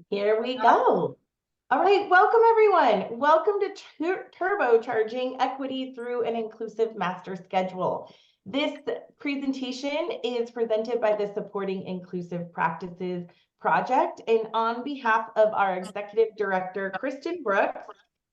Here we go. All right, welcome everyone. Welcome to Turbocharging Equity Through an Inclusive Master Schedule. This presentation is presented by the Supporting Inclusive Practices Project, and on behalf of our Executive Director, Kristen Brooks,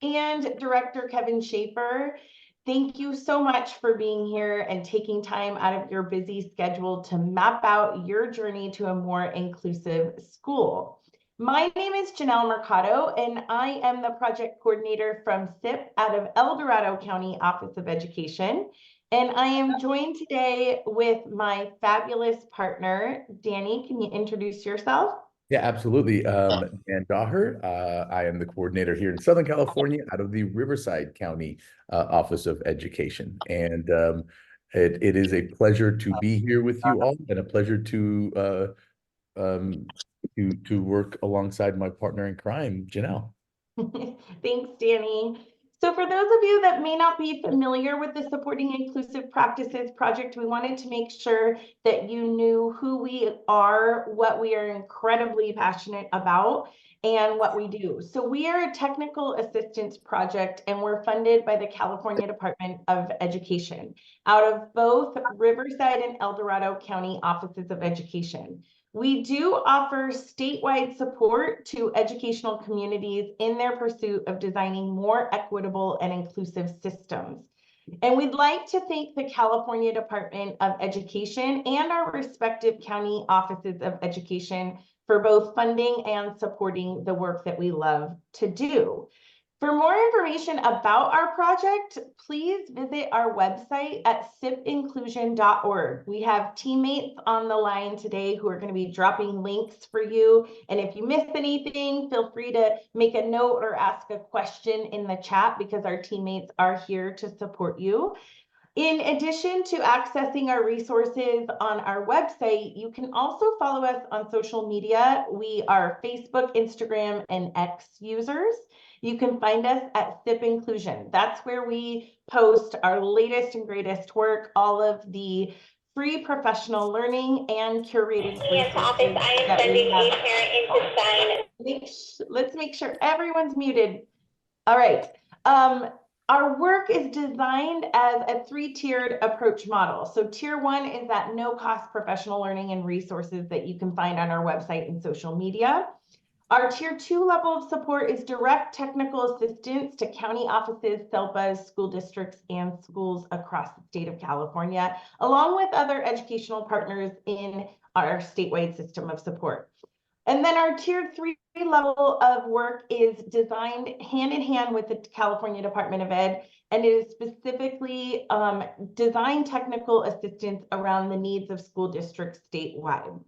and Director Kevin Schaefer, thank you so much for being here and taking time out of your busy schedule to map out your journey to a more inclusive school. My name is Janelle Mercado, and I am the project coordinator from SIP out of El Dorado County Office of Education. And I am joined today with my fabulous partner, Danny. Can you introduce yourself? Yeah, absolutely. Dan Daher. I am the coordinator here in Southern California out of the Riverside County Office of Education. And it is a pleasure to be here with you all and a pleasure to work alongside my partner in crime, Janelle. Thanks, Danny. So for those of you that may not be familiar with the Supporting Inclusive Practices Project, we wanted to make sure that you knew who we are, what we are incredibly passionate about, and what we do. So we are a technical assistance project, and we're funded by the California Department of Education out of both Riverside and El Dorado County Offices of Education. We do offer statewide support to educational communities in their pursuit of designing more equitable and inclusive systems. And we'd like to thank the California Department of Education and our respective county offices of education for both funding and supporting the work that we love to do. For more information about our project, please visit our website at sipinclusion.org. We have teammates on the line today who are going to be dropping links for you. And if you miss anything, feel free to make a note or ask a question in the chat because our teammates are here to support you. In addition to accessing our resources on our website, you can also follow us on social media. We are Facebook, Instagram, and X users. You can find us at SIP Inclusion. That's where we post our latest and greatest work, all of the free professional learning and curated Yes, office, I am sending a parent into sign. Let's make sure everyone's muted. All right. Our work is designed as a three-tiered approach model. So tier one is that no-cost professional learning and resources that you can find on our website and social media. Our tier two level of support is direct technical assistance to county offices, SELPAs, school districts, and schools across the state of California, along with other educational partners in our statewide system of support. And then our tier three level of work is designed hand in hand with the California Department of Ed, and it is specifically designed technical assistance around the needs of school districts statewide.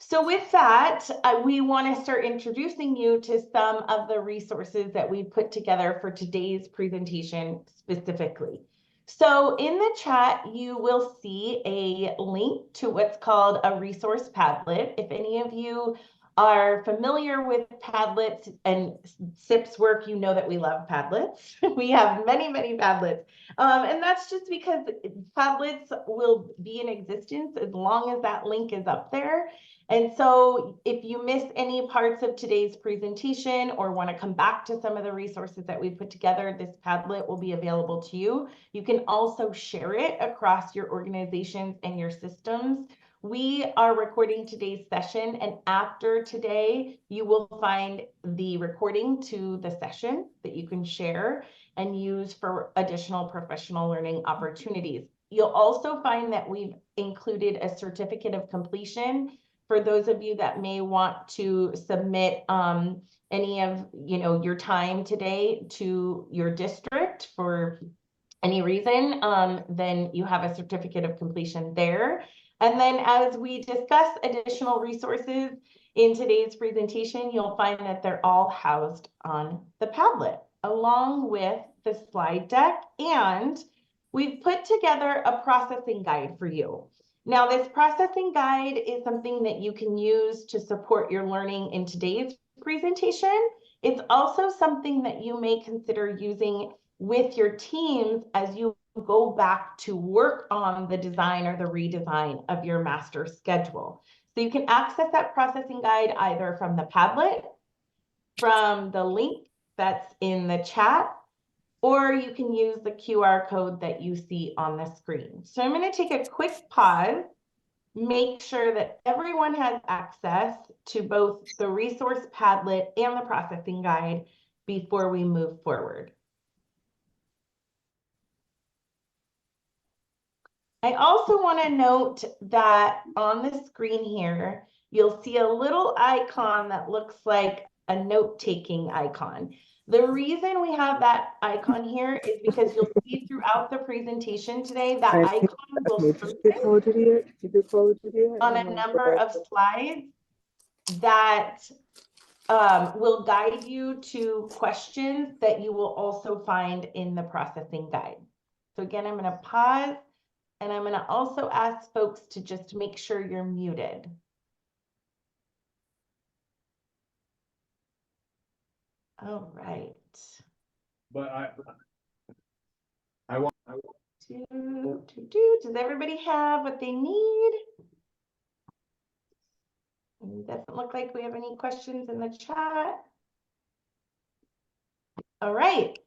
So with that, we want to start introducing you to some of the resources that we put together for today's presentation specifically. So in the chat, you will see a link to what's called a resource Padlet. If any of you are familiar with Padlets and SIP's work, you know that we love Padlets. We have many, many Padlets. And that's just because Padlets will be in existence as long as that link is up there. And so if you miss any parts of today's presentation or want to come back to some of the resources that we put together, this Padlet will be available to you. You can also share it across your organizations and your systems. We are recording today's session, and after today, you will find the recording to the session that you can share and use for additional professional learning opportunities. You'll also find that we've included a certificate of completion for those of you that may want to submit any of your time today to your district for any reason, then you have a certificate of completion there. And then as we discuss additional resources in today's presentation, you'll find that they're all housed on the Padlet, along with the slide deck. And we've put together a processing guide for you. Now, this processing guide is something that you can use to support your learning in today's presentation. It's also something that you may consider using with your teams as you go back to work on the design or the redesign of your master schedule. So you can access that processing guide either from the Padlet from the link that's in the chat, or you can use the QR code that you see on the screen. So I'm going to take a quick pause, make sure that everyone has access to both the resource Padlet and the processing guide before we move forward. I also want to note that on the screen here, you'll see a little icon that looks like a note-taking icon. The reason we have that icon here is because you'll see throughout the presentation today that icon will surface on a number of slides that will guide you to questions that you will also find in the processing guide. So again, I'm going to pause, and I'm going to also ask folks to just make sure you're muted. All right. But I want. Does everybody have what they need? It doesn't look like we have any questions in the chat. All right.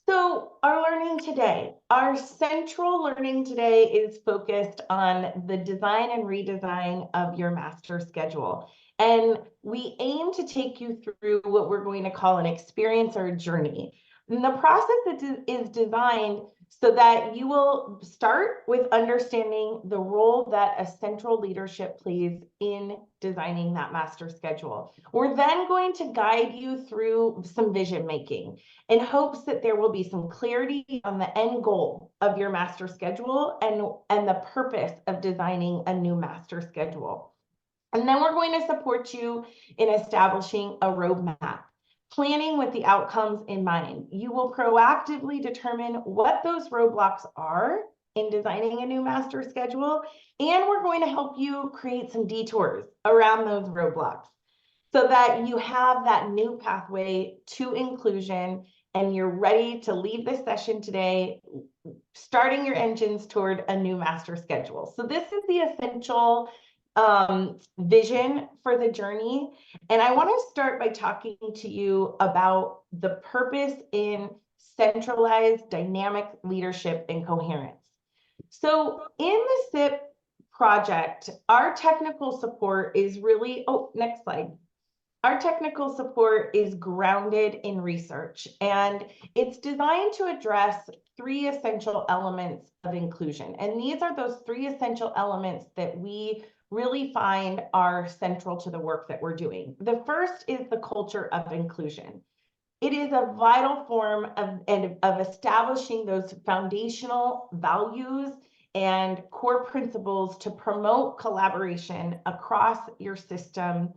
So our learning today, our central learning today is focused on the design and redesign of your master schedule. And we aim to take you through what we're going to call an experience or a journey. And the process is designed so that you will start with understanding the role that a central leadership plays in designing that master schedule. We're then going to guide you through some vision making in hopes that there will be some clarity on the end goal of your master schedule and the purpose of designing a new master schedule. And then we're going to support you in establishing a roadmap, planning with the outcomes in mind. You will proactively determine what those roadblocks are in designing a new master schedule, and we're going to help you create some detours around those roadblocks so that you have that new pathway to inclusion and you're ready to leave this session today, starting your engines toward a new master schedule. So this is the essential vision for the journey. And I want to start by talking to you about the purpose in centralized dynamic leadership and coherence. So in the SIP project, our technical support is really, next slide. Our technical support is grounded in research, and it's designed to address 3 essential elements of inclusion. And these are those 3 essential elements that we really find are central to the work that we're doing. The first is the culture of inclusion. It is a vital form of establishing those foundational values and core principles to promote collaboration across your system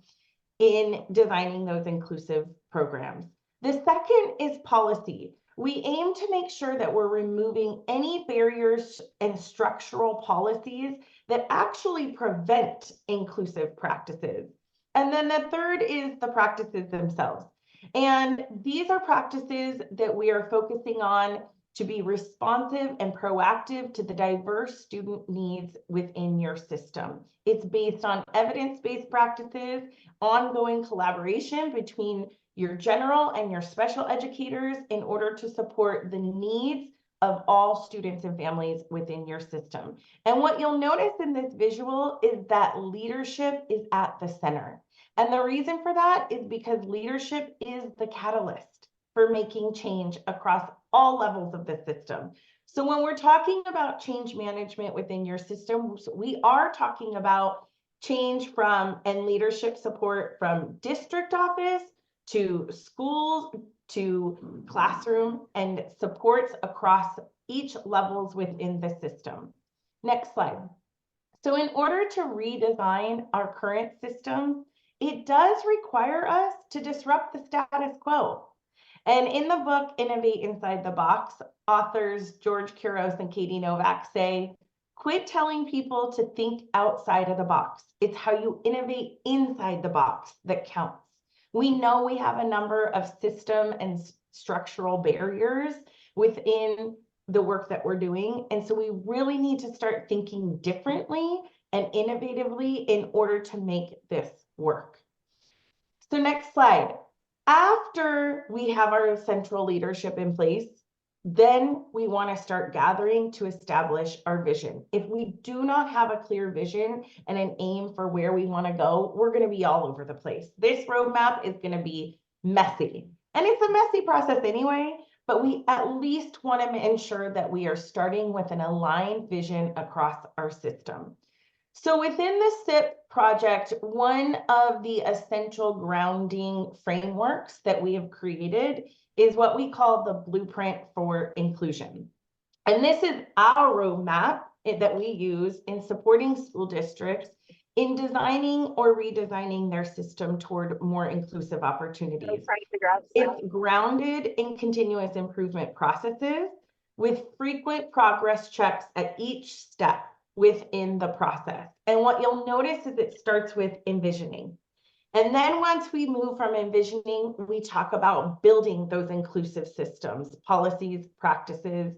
in designing those inclusive programs. The second is policy. We aim to make sure that we're removing any barriers and structural policies that actually prevent inclusive practices. And then the third is the practices themselves. And these are practices that we are focusing on to be responsive and proactive to the diverse student needs within your system. It's based on evidence-based practices, ongoing collaboration between your general and your special educators in order to support the needs of all students and families within your system. And what you'll notice in this visual is that leadership is at the center. And the reason for that is because leadership is the catalyst for making change across all levels of the system. So when we're talking about change management within your system, we are talking about change from and leadership support from district office to schools to classroom and supports across each levels within the system. Next slide. So in order to redesign our current system, it does require us to disrupt the status quo. And in the book, Innovate Inside the Box, authors George Couros and Katie Novak say, quit telling people to think outside of the box. It's how you innovate inside the box that counts. We know we have a number of system and structural barriers within the work that we're doing. And so we really need to start thinking differently and innovatively in order to make this work. So next slide. After after we have our central leadership in place, then we want to start gathering to establish our vision. If we do not have a clear vision and an aim for where we want to go, we're going to be all over the place. This roadmap is going to be messy. And it's a messy process anyway, but we at least want to ensure that we are starting with an aligned vision across our system. So within the SIP project, one of the essential grounding frameworks that we have created is what we call the Blueprint for Inclusion. And this is our roadmap that we use in supporting school districts in designing or redesigning their system toward more inclusive opportunities. It's grounded in continuous improvement processes with frequent progress checks at each step within the process. And what you'll notice is it starts with envisioning. And then once we move from envisioning, we talk about building those inclusive systems, policies, practices,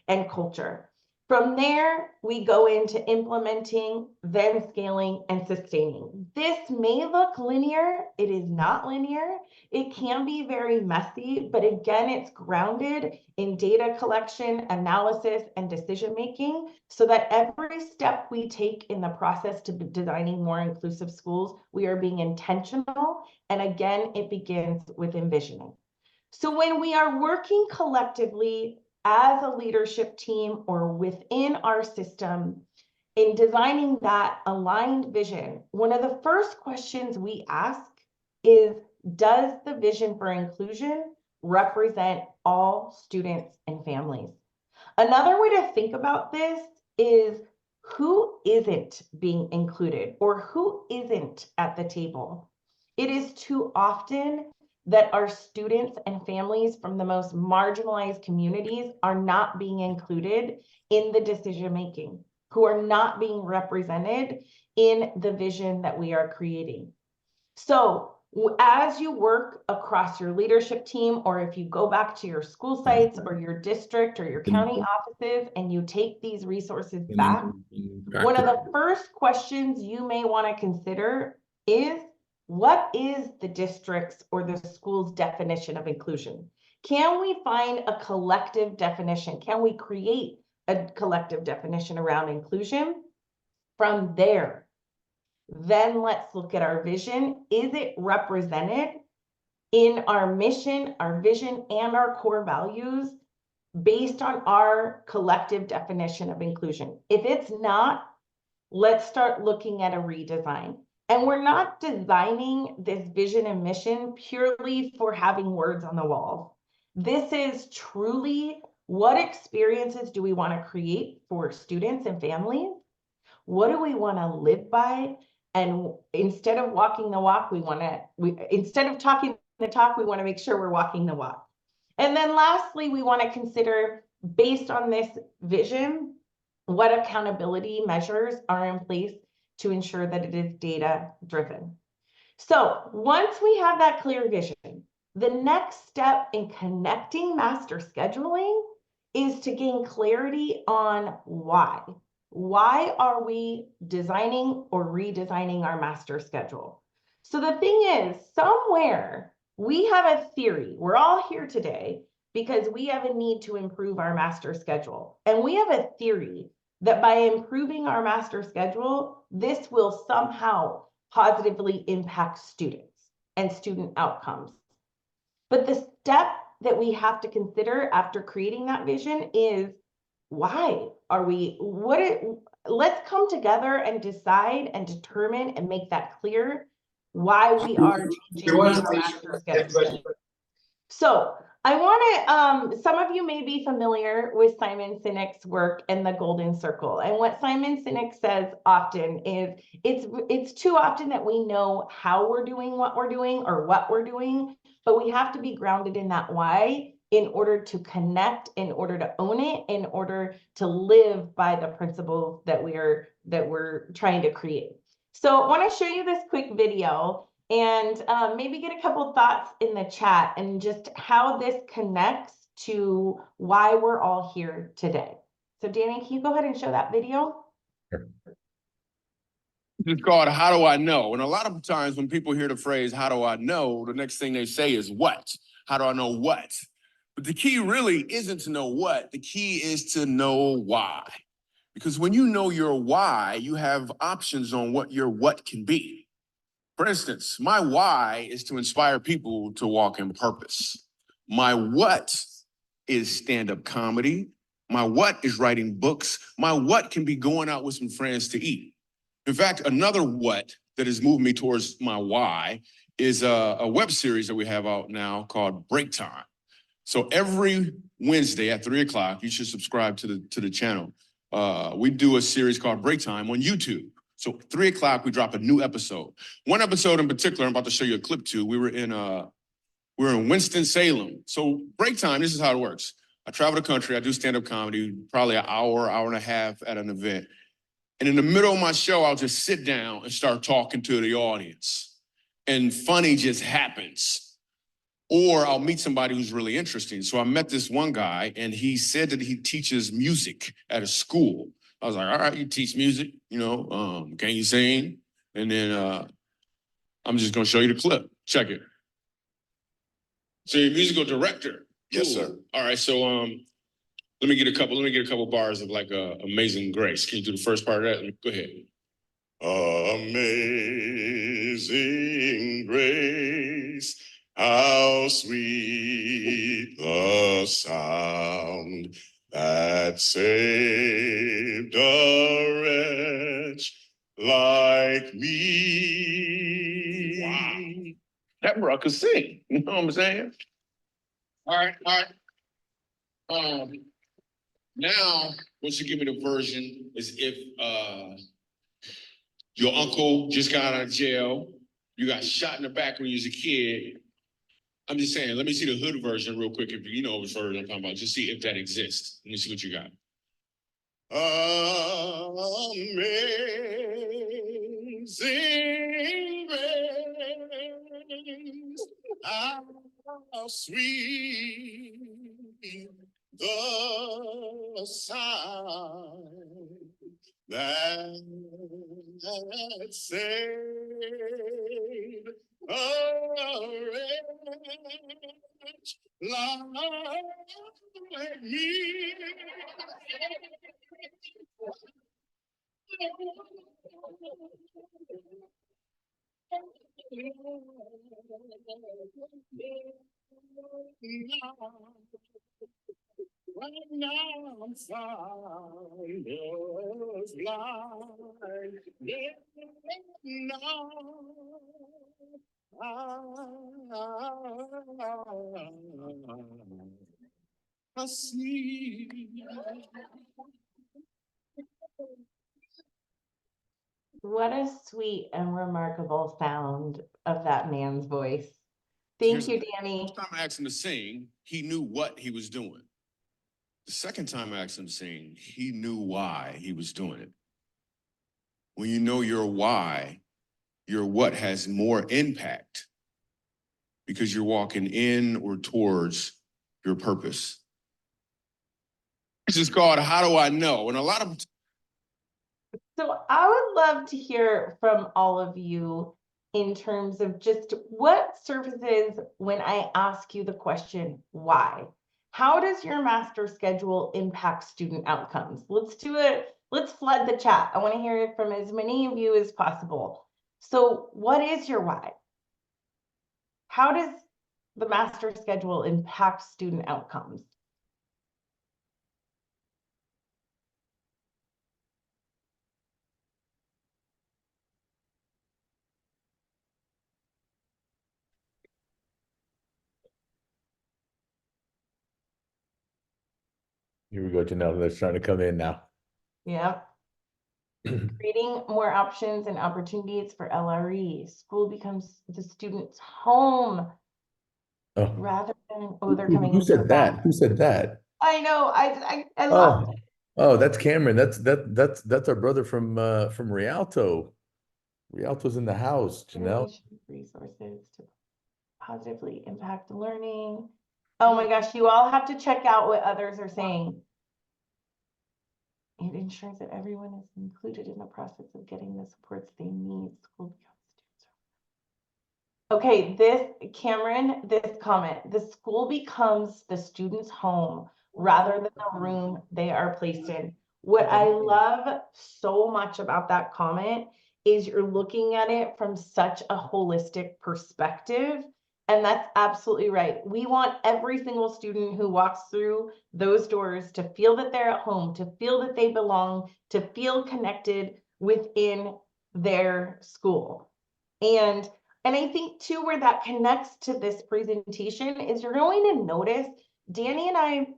and culture. From there, we go into implementing, then scaling and sustaining. This may look linear. It is not linear. It can be very messy, but again, it's grounded in data collection, analysis, and decision-making so that every step we take in the process to designing more inclusive schools, we are being intentional. And again, it begins with envisioning. So when we are working collectively as a leadership team or within our system in designing that aligned vision, one of the first questions we ask is, does the vision for inclusion represent all students and families? Another way to think about this is, who isn't being included or who isn't at the table? It is too often that our students and families from the most marginalized communities are not being included in the decision-making, who are not being represented in the vision that we are creating. So as you work across your leadership team, or if you go back to your school sites or your district or your county offices and you take these resources back, one of the first questions you may want to consider is, what is the district's or the school's definition of inclusion? Can we find a collective definition? Can we create a collective definition around inclusion? From there, then let's look at our vision. Is it represented in our mission, our vision, and our core values based on our collective definition of inclusion? If it's not, let's start looking at a redesign. And we're not designing this vision and mission purely for having words on the wall. This is truly, what experiences do we want to create for students and families? What do we want to live by? And instead of walking the walk, instead of talking the talk, we want to make sure we're walking the walk. And then lastly, we want to consider, based on this vision, what accountability measures are in place to ensure that it is data driven. So once we have that clear vision, the next step in connecting master scheduling is to gain clarity on why. Why are we designing or redesigning our master schedule? So the thing is, somewhere we have a theory. We're all here today because we have a need to improve our master schedule. And we have a theory that by improving our master schedule, this will somehow positively impact students and student outcomes. But the step that we have to consider after creating that vision is, why are we, let's come together and decide and determine and make that clear why we are changing our master schedule. So I want to, some of you may be familiar with Simon Sinek's work and the Golden Circle. And what Simon Sinek says often is, it's too often that we know how we're doing what we're doing or what we're doing, but we have to be grounded in that why in order to connect, in order to own it, in order to live by the principles that we're trying to create. So I want to show you this quick video and maybe get a couple thoughts in the chat and just how this connects to why we're all here today. So Danny, can you go ahead and show that video? Sure. It's called How Do I Know? And a lot of times when people hear the phrase, how do I know? The next thing they say is what? How do I know what? But the key really isn't to know what. The key is to know why. Because when you know your why, you have options on what your what can be. For instance, my why is to inspire people to walk in purpose. My what is stand-up comedy. My what is writing books. My what can be going out with some friends to eat. In fact, another what that has moved me towards my why is a web series that we have out now called Break Time. So every Wednesday at 3 o'clock, you should subscribe to the channel. We do a series called Break Time on YouTube. So 3 o'clock, we drop a new episode. One episode in particular, I'm about to show you a clip to. We're in Winston-Salem. So Break Time, this is how it works. I travel the country, I do stand-up comedy, probably an hour and a half at an event. And in the middle of my show, I'll just sit down and start talking to the audience. And funny just happens. Or I'll meet somebody who's really interesting. So I met this one guy and he said that he teaches music at a school. I was like, all right, you teach music, can you sing? And then I'm just gonna show you the clip. Check it. So you're a musical director. Yes, Cool. sir. All right, so let me get a couple bars of like Amazing Grace. Can you do the first part of that? Go ahead. Amazing grace, how sweet the sound that saved a wretch like me. Wow. That bro could sing. You know what I'm saying? All right. Now, once you give me the version, is if your uncle just got out of jail, you got shot in the back when you was a kid. I'm just saying, let me see the hood version real quick, if you know which version I'm talking about. Just see if that exists. Let me see what you got. Amazing grace, how sweet the sound that saved a wretch like me. Right now I'm fine, blind. Now I see. What a sweet and remarkable sound of that man's voice. Thank you, Danny. First time I asked him to sing, he knew what he was doing. The second time I asked him to sing, he knew why he was doing it. When you know your why, your what has more impact because you're walking in or towards your purpose. This is called How Do I Know? And a lot of So I would love to hear from all of you in terms of just what surfaces when I ask you the question, why? How does your master schedule impact student outcomes? Let's do it. Let's flood the chat. I want to hear it from as many of you as possible. So what is your why? How does the master schedule impact student outcomes? Here we go, Janelle. That's trying to come in now. Yep. Creating more options and opportunities for LRE. School becomes the student's home Oh, rather than, oh, they're coming who in so said that? fast. Who said that? I know, I love Oh, oh, that's Cameron. That's our brother from Rialto. Rialto's in the house, Janelle. resources to positively impact learning. Oh my gosh, you all have to check out what others are saying. It ensures that everyone is included in the process of getting the supports they need. School becomes students. Okay, Cameron, this comment, the school becomes the student's home rather than the room they are placed in. What I love so much about that comment is you're looking at it from such a holistic perspective. And that's absolutely right. We want every single student who walks through those doors to feel that they're at home, to feel that they belong, to feel connected within their school. And I think too, where that connects to this presentation is you're going to notice Danny and I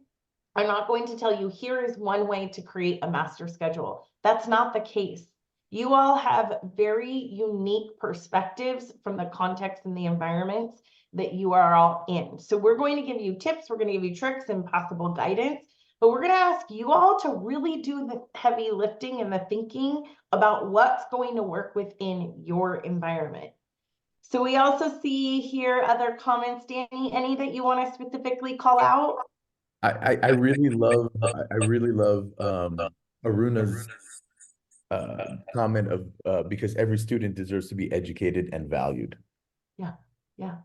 are not going to tell you here is one way to create a master schedule. That's not the case. You all have very unique perspectives from the context and the environments that you are all in. So we're going to give you tips, we're going to give you tricks and possible guidance, but we're going to ask you all to really do the heavy lifting and the thinking about what's going to work within your environment. So we also see here other comments, Danny, any that you want to specifically call out? I really love Aruna's comment of because every student deserves to be educated and valued. Yeah.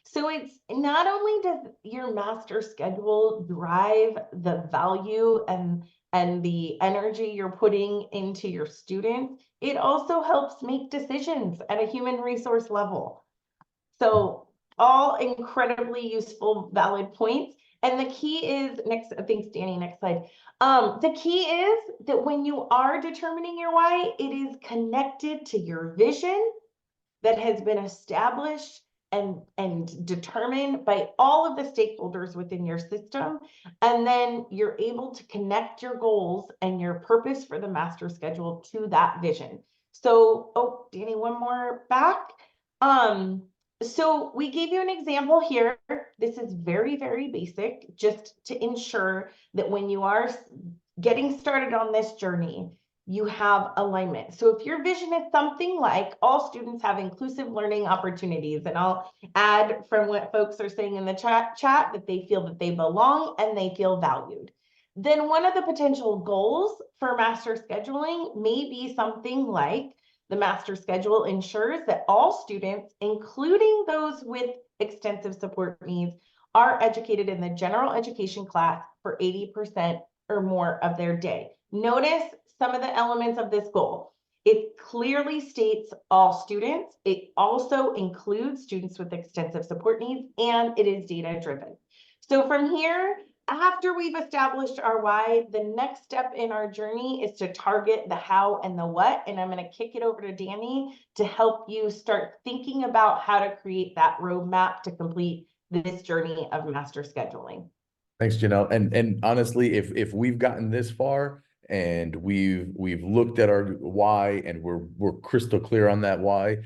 So it's not only does your master schedule drive the value and the energy you're putting into your students, it also helps make decisions at a human resource level. So all incredibly useful, valid points. And the key is, thanks Danny, next slide. The key is that when you are determining your why, it is connected to your vision that has been established and determined by all of the stakeholders within your system. And then you're able to connect your goals and your purpose for the master schedule to that vision. So, oh, Danny, one more back. So we gave you an example here. This is very, very basic, just to ensure that when you are getting started on this journey, you have alignment. So if your vision is something like all students have inclusive learning opportunities, and I'll add from what folks are saying in the chat that they feel that they belong and they feel valued, then one of the potential goals for master scheduling may be something like the master schedule ensures that all students, including those with extensive support needs, are educated in the general education class for 80% or more of their day. Notice some of the elements of this goal. It clearly states all students. It also includes students with extensive support needs, and it is data driven. So from here, after we've established our why, the next step in our journey is to target the how and the what. And I'm going to kick it over to Danny to help you start thinking about how to create that roadmap to complete this journey of master scheduling. Thanks, Janelle. And honestly, if we've gotten this far and we've looked at our why and we're crystal clear on that why,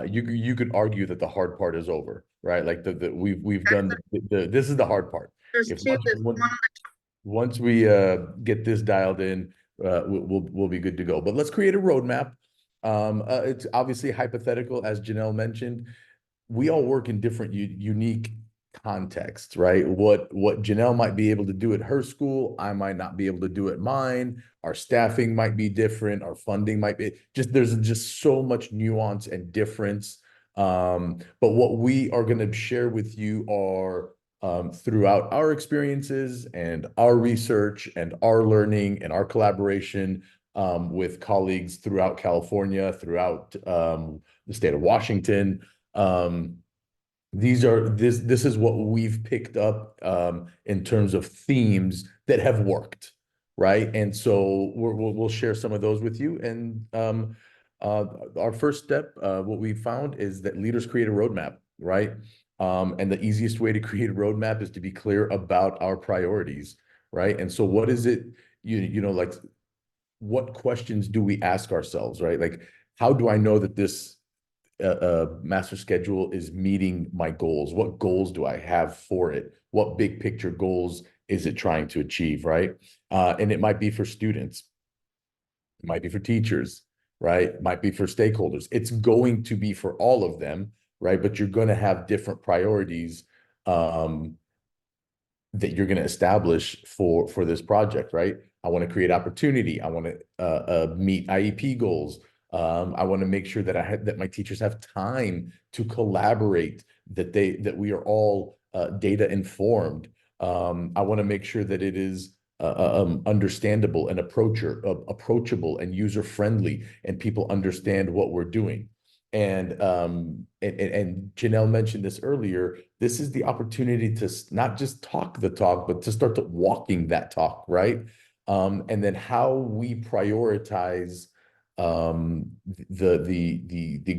you could argue that the hard part is over, right? Like we've done this is the hard part. Once we get this dialed in, we'll be good to go. But let's create a roadmap. It's obviously hypothetical, as Janelle mentioned. We all work in different unique contexts, right? What Janelle might be able to do at her school, I might not be able to do at mine. Our staffing might be different. Our funding might be there's just so much nuance and difference. But what we are going to share with you are throughout our experiences and our research and our learning and our collaboration with colleagues throughout California, throughout the state of Washington. This is what we've picked up in terms of themes that have worked, right? And so we'll share some of those with you. And our first step, what we found is that leaders create a roadmap, right? And the easiest way to create a roadmap is to be clear about our priorities, right? And so what is it, like, what questions do we ask ourselves, right? Like, how do I know that this master schedule is meeting my goals? What goals do I have for it? What big picture goals is it trying to achieve, right? And it might be for students, it might be for teachers, right? It might be for stakeholders. It's going to be for all of them, right? But you're going to have different priorities that you're going to establish for this project, right? I want to create opportunity. I want to meet IEP goals. I want to make sure that that my teachers have time to collaborate, that we are all data informed. I want to make sure that it is understandable and approachable and user friendly, and people understand what we're doing. And Janelle mentioned this earlier. This is the opportunity to not just talk the talk, but to start to walking that talk, right? And then how we prioritize the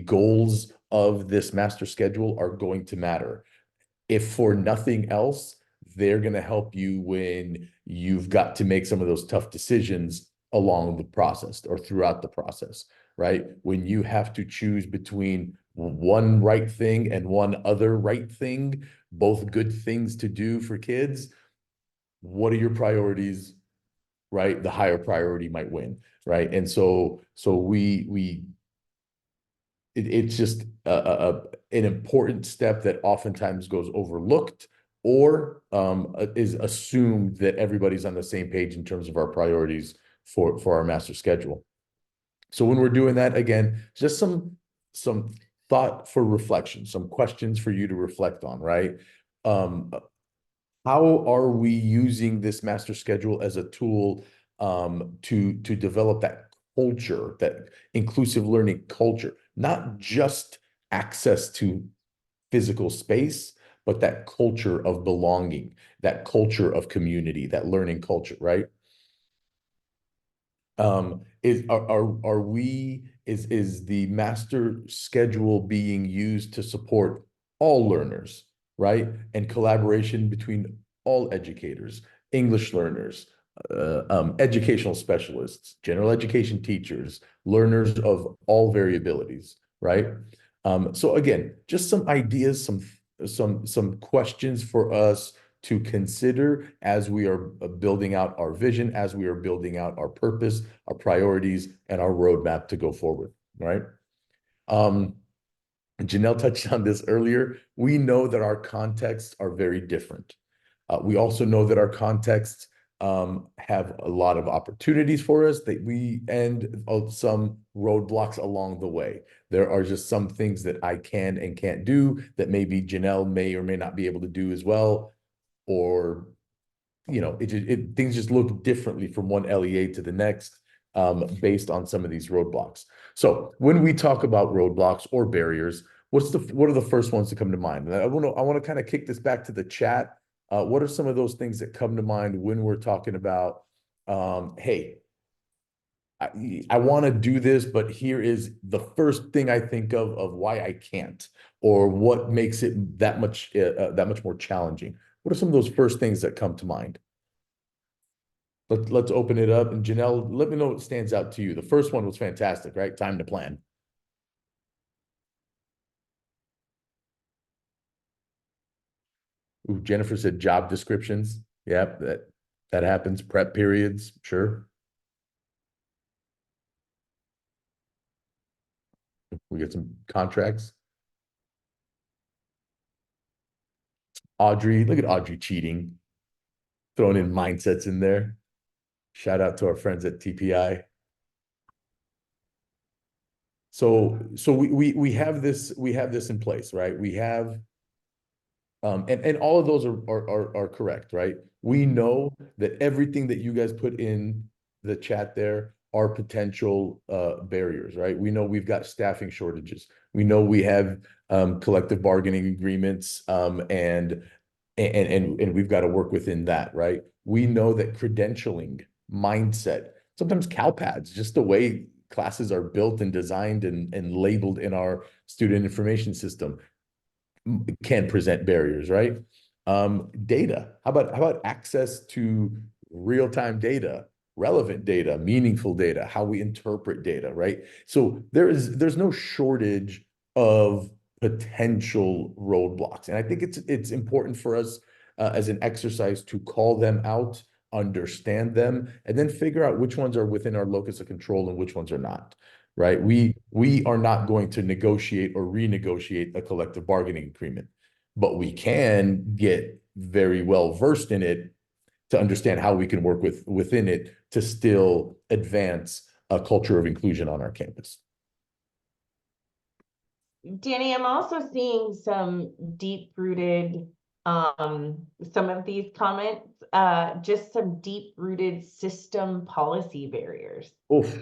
goals of this master schedule are going to matter. If for nothing else, they're going to help you when you've got to make some of those tough decisions along the process or throughout the process, right? When you have to choose between one right thing and one other right thing, both good things to do for kids, what are your priorities, right? The higher priority might win, right? And it's just an important step that oftentimes goes overlooked, or is assumed that everybody's on the same page in terms of our priorities for our master schedule. So when we're doing that, again, just some thought for reflection, some questions for you to reflect on, right? How are we using this master schedule as a tool to develop that culture, that inclusive learning culture, not just access to physical space, but that culture of belonging, that culture of community, that learning culture, right? Is the master schedule being used to support all learners, right? And collaboration between all educators, English learners, educational specialists, general education teachers, learners of all variabilities, right? So again, just some ideas, some questions for us to consider as we are building out our vision, as we are building out our purpose, our priorities, and our roadmap to go forward, right? Janelle touched on this earlier. We know that our contexts are very different. We also know that our contexts have a lot of opportunities for us and some roadblocks along the way. There are just some things that I can and can't do that maybe Janelle may or may not be able to do as well. Or, things just look differently from one LEA to the next, based on some of these roadblocks. So when we talk about roadblocks or barriers, what are the first ones to come to mind? And I want to kind of kick this back to the chat. What are some of those things that come to mind when we're talking about, hey, I want to do this, but here is the first thing I think of why I can't, or what makes it that much more challenging. What are some of those first things that come to mind? Let's open it up. And Janelle, let me know what stands out to you. The first one was fantastic, right? Time to plan. Ooh, Jennifer said job descriptions. Yep, that happens. Prep periods, sure. We get some contracts. Audrey, look at Audrey cheating, throwing in mindsets in there. Shout out to our friends at TPI. So we have this in place, right? We have, and all of those are correct, right? We know that everything that you guys put in the chat there are potential barriers, right? We know we've got staffing shortages. We know we have collective bargaining agreements, and we've got to work within that, right? We know that credentialing, mindset, sometimes CalPads, just the way classes are built and designed and labeled in our student information system, can present barriers, right? Data, how about access to real-time data, relevant data, meaningful data, how we interpret data, right? So there's no shortage of potential roadblocks. And I think it's important for us as an exercise to call them out, understand them, and then figure out which ones are within our locus of control and which ones are not, right? We are not going to negotiate or renegotiate a collective bargaining agreement, but we can get very well versed in it to understand how we can work within it to still advance a culture of inclusion on our campus. Danny, I'm also seeing some deep-rooted, some of these comments, just some deep-rooted system policy barriers Oof.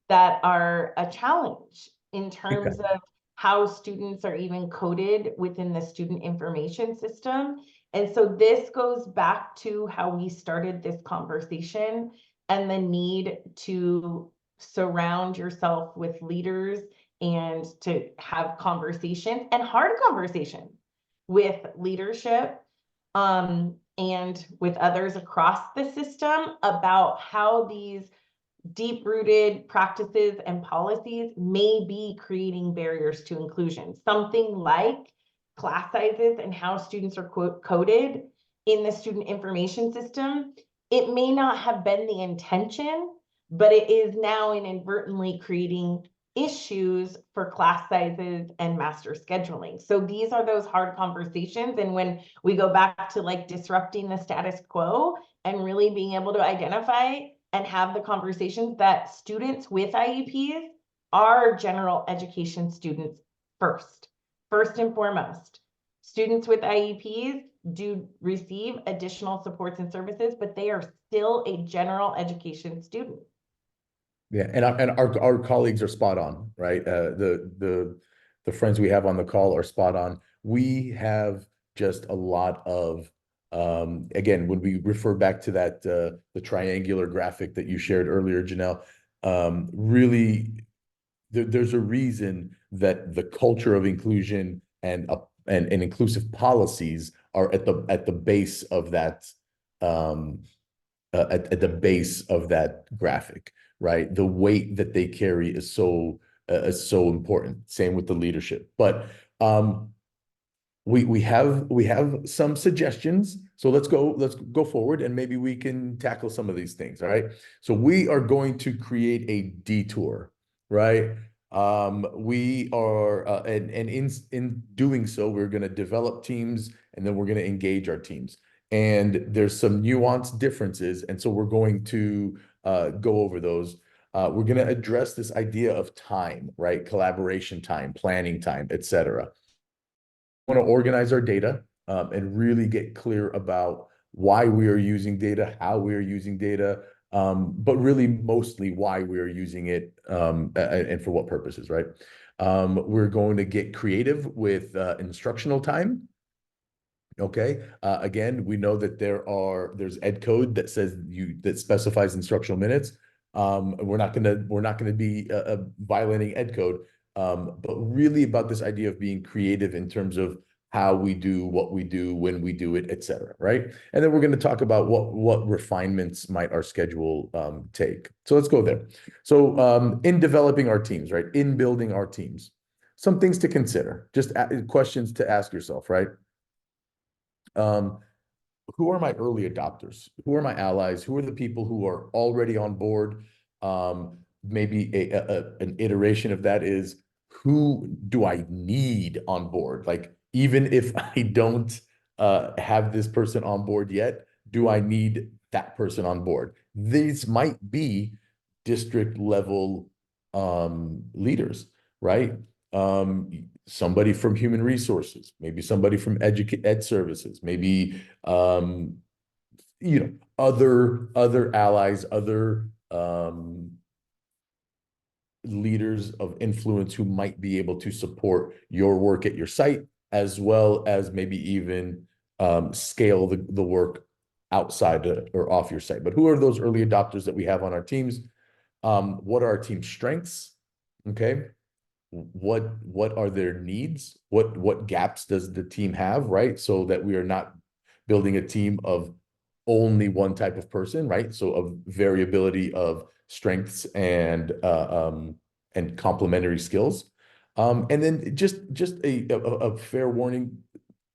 that are a challenge in terms of how students are even coded within the student information system. And so this goes back to how we started this conversation and the need to surround yourself with leaders and to have conversations and hard conversations with leadership and with others across the system about how these deep-rooted practices and policies may be creating barriers to inclusion. Something like class sizes and how students are coded in the student information system. It may not have been the intention, but it is now inadvertently creating issues for class sizes and master scheduling. So these are those hard conversations. And when we go back to like disrupting the status quo and really being able to identify and have the conversations that students with IEPs are general education students first and foremost. Students with IEPs do receive additional supports and services, but they are still a general education student. Yeah, and our colleagues are spot on, right? The friends we have on the call are spot on. We have just a lot of again, when we refer back to that the triangular graphic that you shared earlier, Janelle, really there's a reason that the culture of inclusion and inclusive policies are at the base of that at the base of that graphic, right? The weight that they carry is so important. Same with the leadership, but we have some suggestions. So let's go forward and maybe we can tackle some of these things. All right. So we are going to create a detour, right? We are and in doing so, we're going to develop teams and then we're going to engage our teams. And there's some nuanced differences. And so we're going to go over those. We're going to address this idea of time, right? Collaboration time, planning time, etc. Want to organize our data and really get clear about why we are using data, how we are using data, but really mostly why we are using it and for what purposes, right? We're going to get creative with instructional time. Okay. Again, we know that there's ed code that says that specifies instructional minutes. We're not gonna be violating ed code, but really about this idea of being creative in terms of how we do what we do, when we do it, et cetera, right? And then we're going to talk about what refinements might our schedule take. So let's go there. So in developing our teams, right? In building our teams, some things to consider, just questions to ask yourself, right? Who are my early adopters? Who are my allies? Who are the people who are already on board? Maybe an iteration of that is, who do I need on board? Like, even if I don't have this person on board yet, do I need that person on board? These might be district level leaders, right? Somebody from human resources, maybe somebody from ed services, maybe other allies, other leaders of influence who might be able to support your work at your site, as well as maybe even scale the work outside or off your site. But who are those early adopters that we have on our teams? What are our team's strengths? Okay. What are their needs? What gaps does the team have, right? So that we are not building a team of only one type of person, right? So of variability of strengths and complementary skills. And then just a fair warning,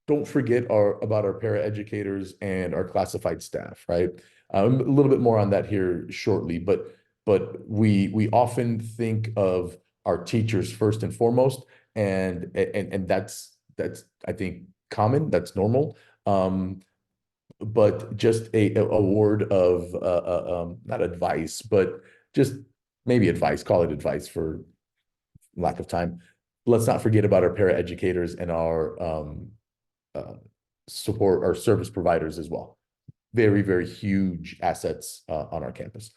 don't forget about our paraeducators and our classified staff, right? A little bit more on that here shortly, but we often think of our teachers first and foremost, and that's I think common, that's normal. but just a word of not advice, but just maybe advice, call it advice for lack of time. Let's not forget about our paraeducators and our support, our service providers as well. Very, very huge assets on our campus.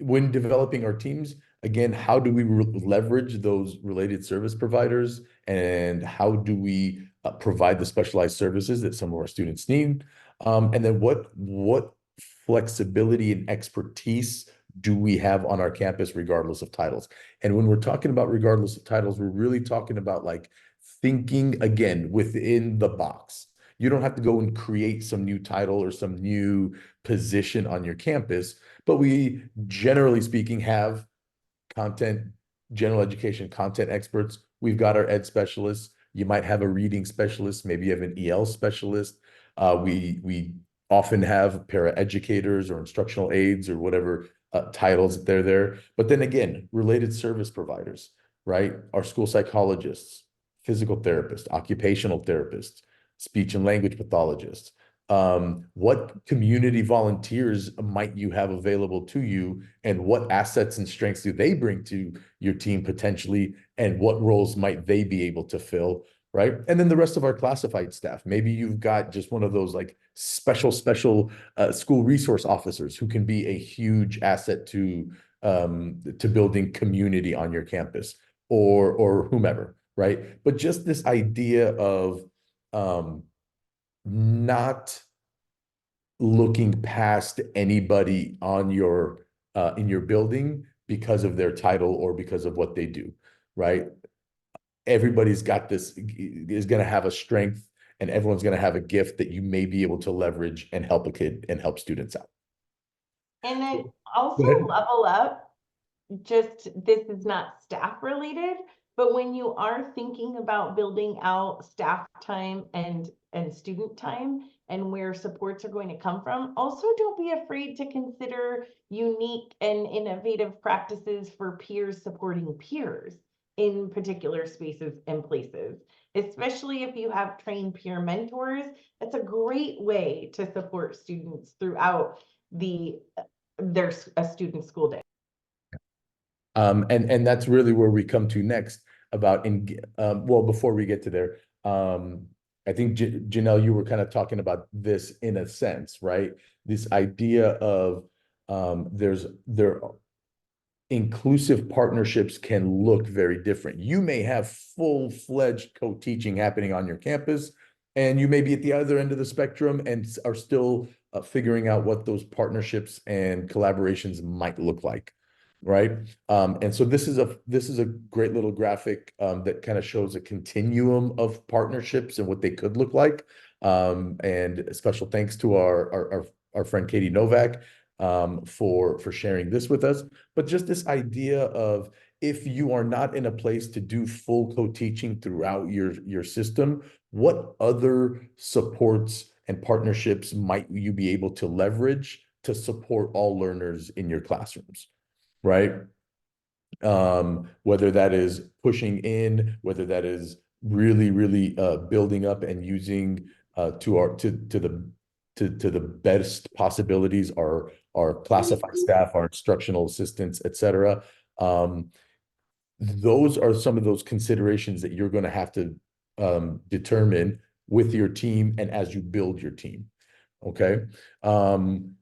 When developing our teams, again, how do we leverage those related service providers, and how do we provide the specialized services that some of our students need? And then what flexibility and expertise do we have on our campus regardless of titles? And when we're talking about regardless of titles, we're really talking about like thinking again within the box. You don't have to go and create some new title or some new position on your campus, but we generally speaking have content, general education content experts. We've got our ed specialists. You might have a reading specialist, maybe you have an EL specialist. We often have paraeducators or instructional aides or whatever titles they're there. But then again, related service providers, right? Our school psychologists, physical therapists, occupational therapists, speech and language pathologists. What community volunteers might you have available to you, and what assets and strengths do they bring to your team potentially, and what roles might they be able to fill, right? And then the rest of our classified staff. Maybe you've got just one of those like special school resource officers who can be a huge asset to building community on your campus, or whomever, right? But just this idea of not looking past anybody on your in your building because of their title or because of what they do, right? Everybody's got this, is going to have a strength, and everyone's going to have a gift that you may be able to leverage and help a kid and help students out. And then Go also ahead. level up, just this is not staff related, but when you are thinking about building out staff time and student time and where supports are going to come from, also don't be afraid to consider unique and innovative practices for peers supporting peers in particular spaces and places, especially if you have trained peer mentors. That's a great way to support students throughout their student school day. And that's really where we come to next about well, before we get to there, I think Janelle, you were kind of talking about this in a sense, right? This idea of there inclusive partnerships can look very different. You may have full-fledged co-teaching happening on your campus, and you may be at the other end of the spectrum and are still figuring out what those partnerships and collaborations might look like, right? And so this is a great little graphic that kind of shows a continuum of partnerships and what they could look like. And a special thanks to our friend Katie Novak for sharing this with us. But just this idea of, if you are not in a place to do full co-teaching throughout your system, what other supports and partnerships might you be able to leverage to support all learners in your classrooms, right? Whether that is pushing in, whether that is really building up and using to the best possibilities our classified staff, our instructional assistants, etc. Those are some of those considerations that you're going to have to determine with your team and as you build your team. Okay. And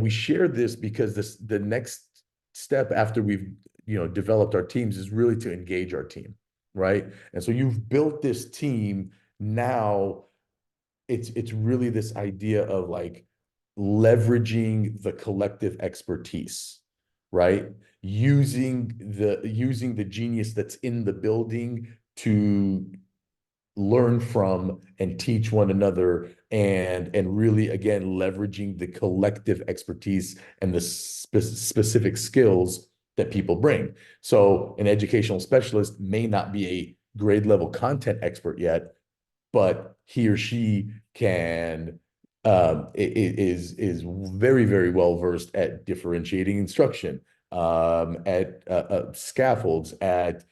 we share this because the next step after we've developed our teams is really to engage our team, right? And so you've built this team. Now it's really this idea of like leveraging the collective expertise, right? Using the genius that's in the building to learn from and teach one another, and really again leveraging the collective expertise and the specific skills that people bring. So an educational specialist may not be a grade level content expert yet, but he or she can is very well versed at differentiating instruction, at scaffolds, at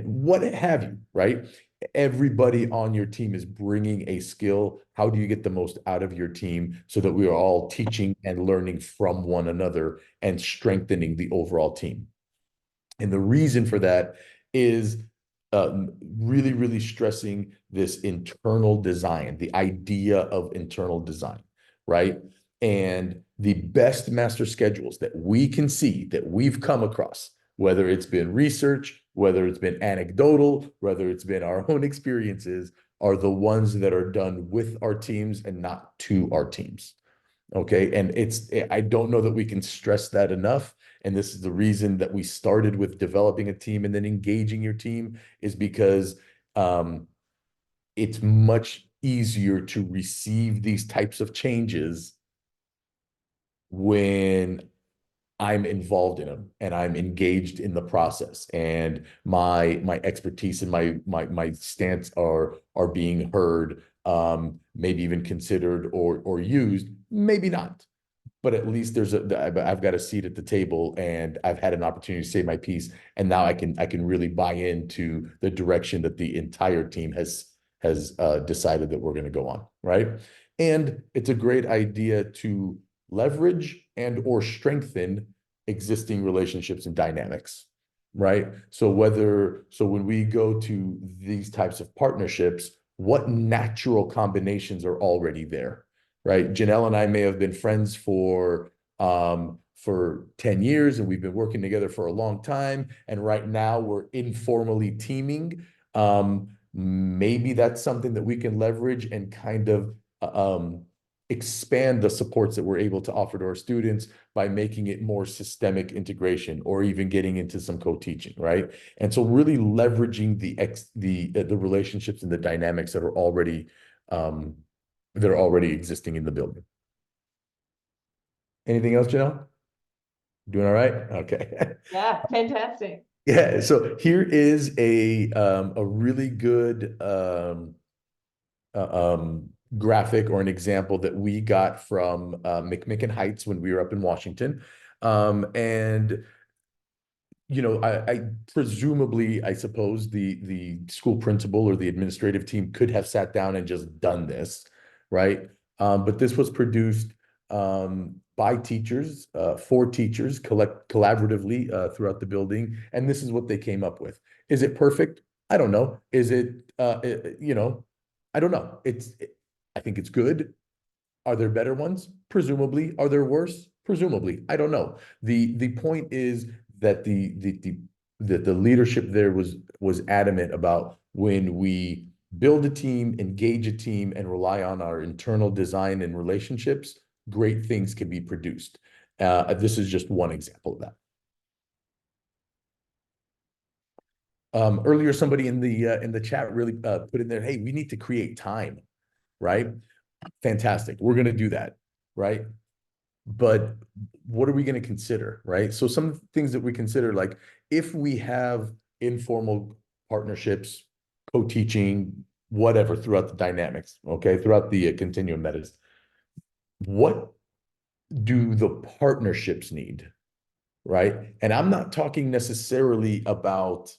what have you, right? everybody on your team is bringing a skill. How do you get the most out of your team so that we are all teaching and learning from one another and strengthening the overall team? And the reason for that is really, really stressing this internal design, the idea of internal design, right? And the best master schedules that we can see, that we've come across, whether it's been research, whether it's been anecdotal, whether it's been our own experiences, are the ones that are done with our teams and not to our teams. Okay. And I don't know that we can stress that enough. And this is the reason that we started with developing a team and then engaging your team, is because it's much easier to receive these types of changes when I'm involved in them and I'm engaged in the process, and my expertise and my stance are being heard, maybe even considered or used, maybe not. But at least I've got a seat at the table and I've had an opportunity to say my piece, and now I can really buy into the direction that the entire team has decided that we're going to go on, right? And it's a great idea to leverage and or strengthen existing relationships and dynamics, right? So when we go to these types of partnerships, what natural combinations are already there, right? Janelle and I may have been friends for 10 years, and we've been working together for a long time. And right now we're informally teaming. Maybe that's something that we can leverage and kind of expand the supports that we're able to offer to our students by making it more systemic integration, or even getting into some co-teaching, right? And so really leveraging the relationships and the dynamics that are already existing in the building. Anything else, Janelle? Doing all right? Okay. Yeah, fantastic. Yeah, so here is a really good graphic or an example that we got from McMicken Heights when we were up in Washington. And you know, I presumably, I suppose the school principal or the administrative team could have sat down and just done this, right? But this was produced by teachers, for teachers, collaboratively throughout the building, and this is what they came up with. Is it perfect? I don't know. Is it, you know, I don't know. I think it's good. Are there better ones? Presumably. Are there worse? Presumably. I don't know. The point is that the leadership there was adamant about, when we build a team, engage a team, and rely on our internal design and relationships, great things can be produced. This is just one example of that. Earlier, somebody in the chat really put in there, hey, we need to create time, right? Fantastic. We're going to do that, right? But what are we going to consider, right? So some things that we consider, like if we have informal partnerships, co-teaching, whatever, throughout the dynamics, okay, throughout the continuum, that is, what do the partnerships need, right? And I'm not talking necessarily about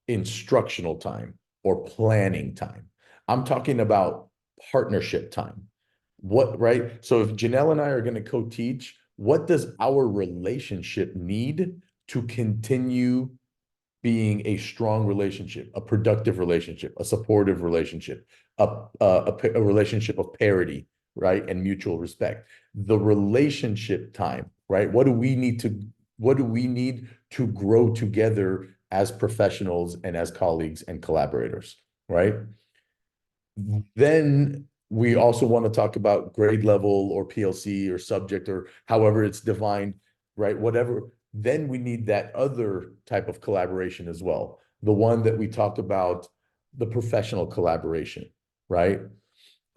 instructional time or planning time. I'm talking about partnership time. What, right? So if Janelle and I are going to co-teach, what does our relationship need to continue being a strong relationship, a productive relationship, a supportive relationship, a relationship of parity, right? And mutual respect. The relationship time, right? What do we need to grow together as professionals and as colleagues and collaborators, right? Then we also want to talk about grade level or PLC or subject or however it's defined, right? Whatever. Then we need that other type of collaboration as well. The one that we talked about, the professional collaboration, right?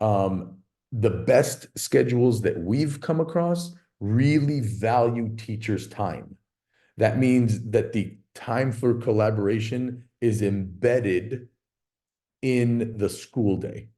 The best schedules that we've come across really value teachers' time. That means that the time for collaboration is embedded in the school day,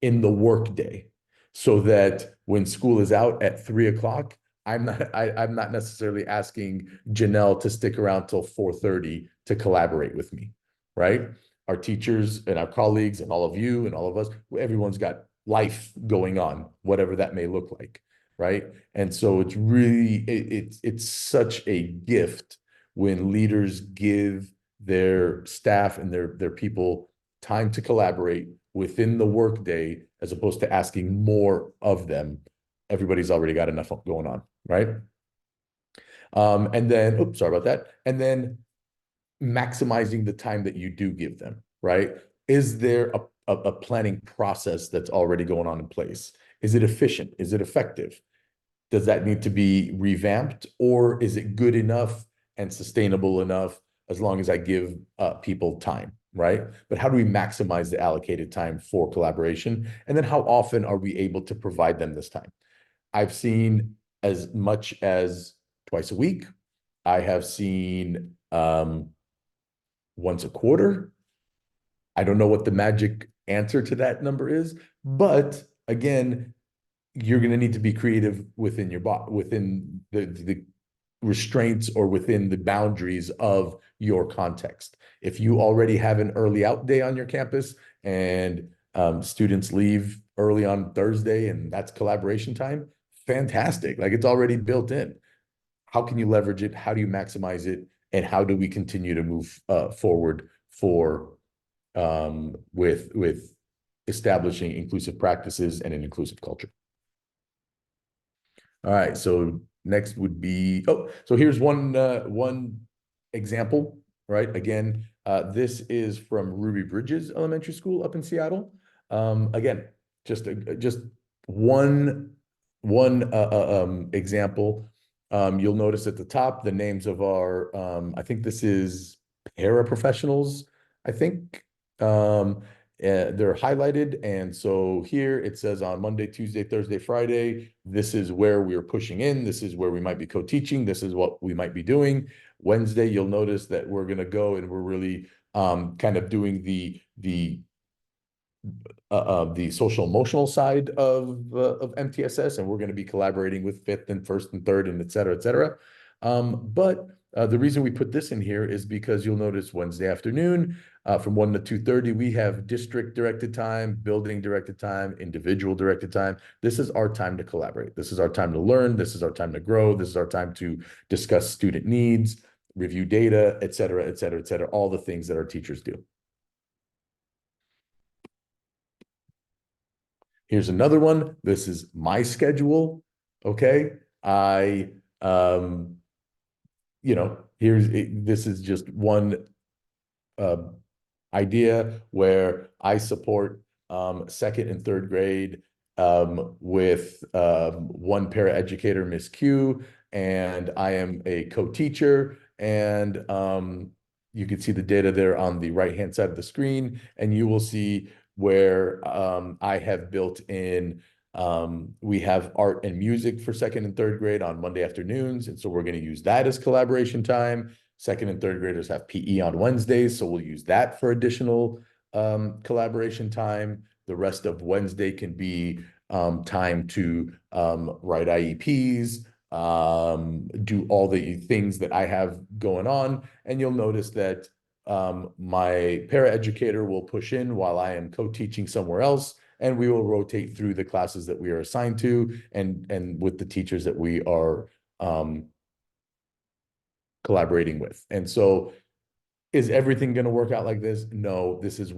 in the work day, so that when school is out at 3 o'clock, I'm not necessarily asking Janelle to stick around till 4:30 to collaborate with me, right? Our teachers and our colleagues and all of you and all of us, everyone's got life going on, whatever that may look like, right? And so it's really, it's such a gift when leaders give their staff and their people time to collaborate within the workday, as opposed to asking more of them. Everybody's already got enough going on, right? And then, oops, sorry about that. And then maximizing the time that you do give them, right? Is there a planning process that's already going on in place? Is it efficient? Is it effective? Does that need to be revamped, or is it good enough and sustainable enough as long as I give people time, right? But how do we maximize the allocated time for collaboration? And then how often are we able to provide them this time? I've seen as much as twice a week. I have seen once a quarter. I don't know what the magic answer to that number is, but again, you're going to need to be creative within your within the restraints or within the boundaries of your context. If you already have an early out day on your campus and students leave early on Thursday and that's collaboration time, fantastic. Like, it's already built in. How can you leverage it? How do you maximize it? And how do we continue to move forward for with establishing inclusive practices and an inclusive culture? All right, so next would be, so here's one example, right? Again, this is from Ruby Bridges Elementary School up in Seattle. Again, just one example. You'll notice at the top the names of our, I think this is paraprofessionals, I think. They're highlighted, and so here it says on Monday, Tuesday, Thursday, Friday, this is where we're pushing in, this is where we might be co-teaching, this is what we might be doing. Wednesday, you'll notice that we're going to go and we're really kind of doing the social emotional side of MTSS, and we're going to be collaborating with fifth and first and third and et cetera, et cetera. But the reason we put this in here is because you'll notice Wednesday afternoon from 1 to 2:30, we have district directed time, building directed time, individual directed time. This is our time to collaborate. This is our time to learn. This is our time to grow. This is our time to discuss student needs, review data, et cetera, et cetera, et cetera, all the things that our teachers do. Here's another one. This is my schedule. Okay. This is just one idea where I support second and third grade with one paraeducator, Miss Q, and I am a co-teacher, and you can see the data there on the right-hand side of the screen, and you will see where I have built in, we have art and music for second and third grade on Monday afternoons, and so we're going to use that as collaboration time. Second and third graders have PE on Wednesdays, so we'll use that for additional collaboration time. The rest of Wednesday can be time to write IEPs, do all the things that I have going on, and you'll notice that my paraeducator will push in while I am co-teaching somewhere else, and we will rotate through the classes that we are assigned to and with the teachers that we are collaborating with. And so is everything going to work out like this? No, this is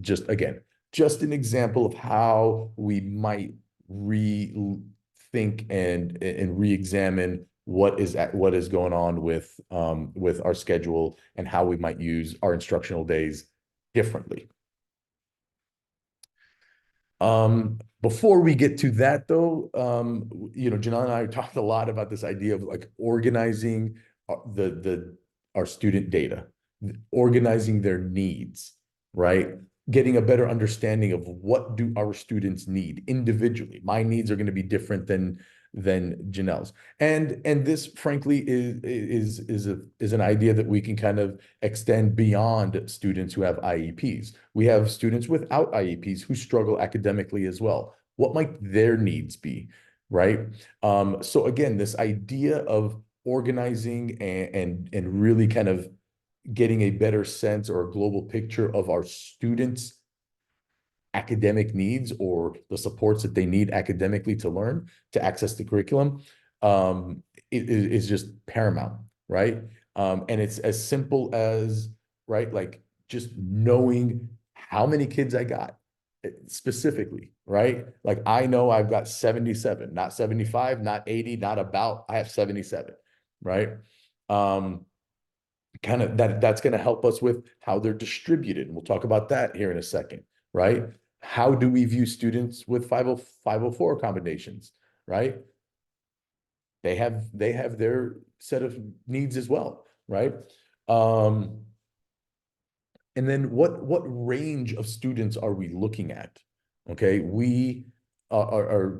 just an example of how we might rethink and re-examine what is going on with our schedule and how we might use our instructional days differently. Before we get to that though, Janelle and I talked a lot about this idea of like organizing our student data, organizing their needs, right? Getting a better understanding of what do our students need individually. My needs are going to be different than Janelle's, and this frankly is an idea that we can kind of extend beyond students who have IEPs. We have students without IEPs who struggle academically as well. What might their needs be, right? So again, this idea of organizing and really kind of getting a better sense or a global picture of our students' academic needs or the supports that they need academically to learn, to access the curriculum, is just paramount, right? And it's as simple as, right, like just knowing how many kids I got specifically, right? Like I know I've got 77, not 75, not 80, not about, I have 77, right? Kind of that's going to help us with how they're distributed. And we'll talk about that here in a second, right? How do we view students with 504 accommodations, right? They have their set of needs as well, right? And then what range of students are we looking at? Okay, we are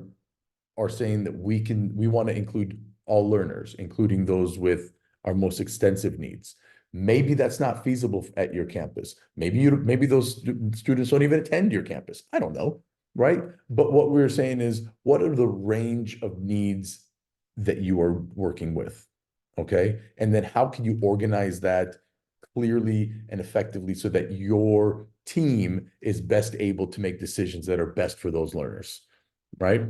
saying that we want to include all learners, including those with our most extensive needs. Maybe that's not feasible at your campus. Maybe those students don't even attend your campus. I don't know, right? But what we're saying is, what are the range of needs that you are working with? Okay, and then how can you organize that clearly and effectively so that your team is best able to make decisions that are best for those learners, right?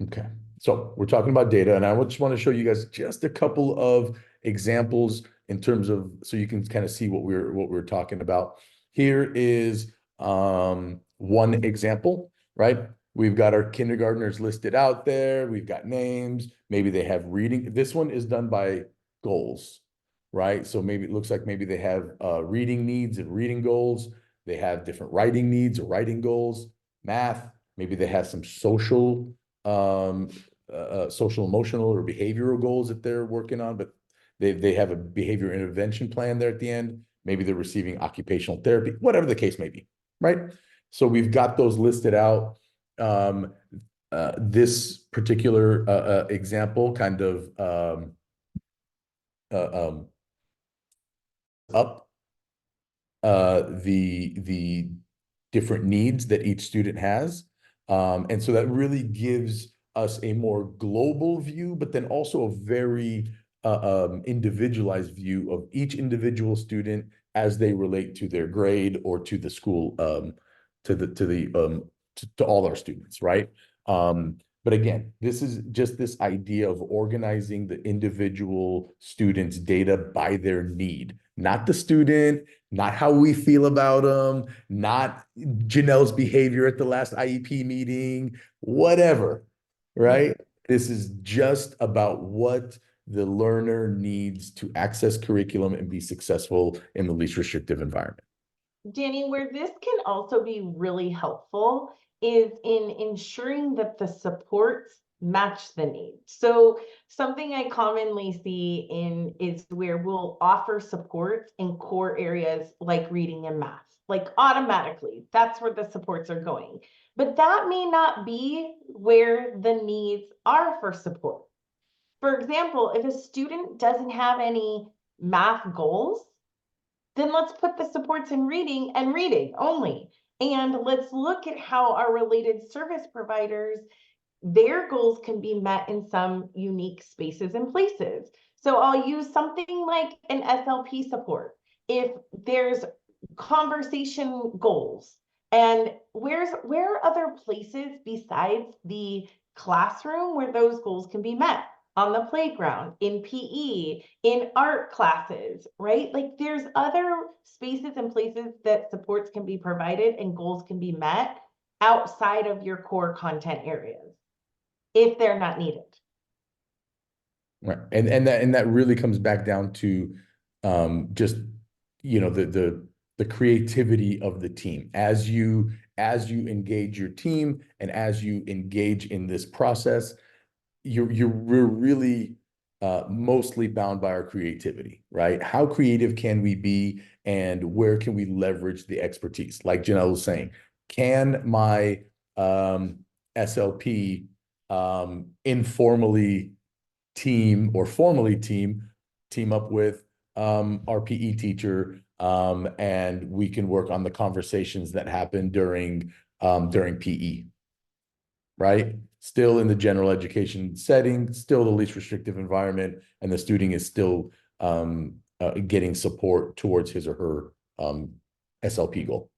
Okay, so we're talking about data, and I just want to show you guys just a couple of examples in terms of, so you can kind of see what we're talking about. Here is one example, right? We've got our kindergartners listed out there. We've got names. Maybe they have reading. This one is done by goals, right? So maybe it looks like maybe they have reading needs and reading goals. They have different writing needs or writing goals, math. Maybe they have some social emotional or behavioral goals that they're working on, but they have a behavior intervention plan there at the end. Maybe they're receiving occupational therapy, whatever the case may be, right? So we've got those listed out. This particular example kind of up the different needs that each student has. And so that really gives us a more global view, but then also a very individualized view of each individual student as they relate to their grade or to the school, to all our students, right? But again, this is just this idea of organizing the individual students' data by their need, not the student, not how we feel about them, not Janelle's behavior at the last IEP meeting, whatever, right? This is just about what the learner needs to access curriculum and be successful in the least restrictive environment. Danny, where this can also be really helpful is in ensuring that the supports match the need. So something I commonly see is where we'll offer supports in core areas like reading and math, like automatically, that's where the supports are going. But that may not be where the needs are for support. For example, if a student doesn't have any math goals, then let's put the supports in reading and reading only. And let's look at how our related service providers, their goals can be met in some unique spaces and places. So I'll use something like an SLP support. If there's conversation goals, and where are other places besides the classroom where those goals can be met? On the playground, in PE, in art classes, right? Like there's other spaces and places that supports can be provided and goals can be met outside of your core content areas if they're not needed. Right. And that really comes back down to just, you know, the creativity of the team as you engage your team and as you engage in this process. We're really mostly bound by our creativity, right? How creative can we be and where can we leverage the expertise? Like Janelle was saying, can my SLP informally team or formally team up with our PE teacher, and we can work on the conversations that happen during during PE, right? Still in the general education setting, still the least restrictive environment, and the student is still getting support towards his or her SLP goal.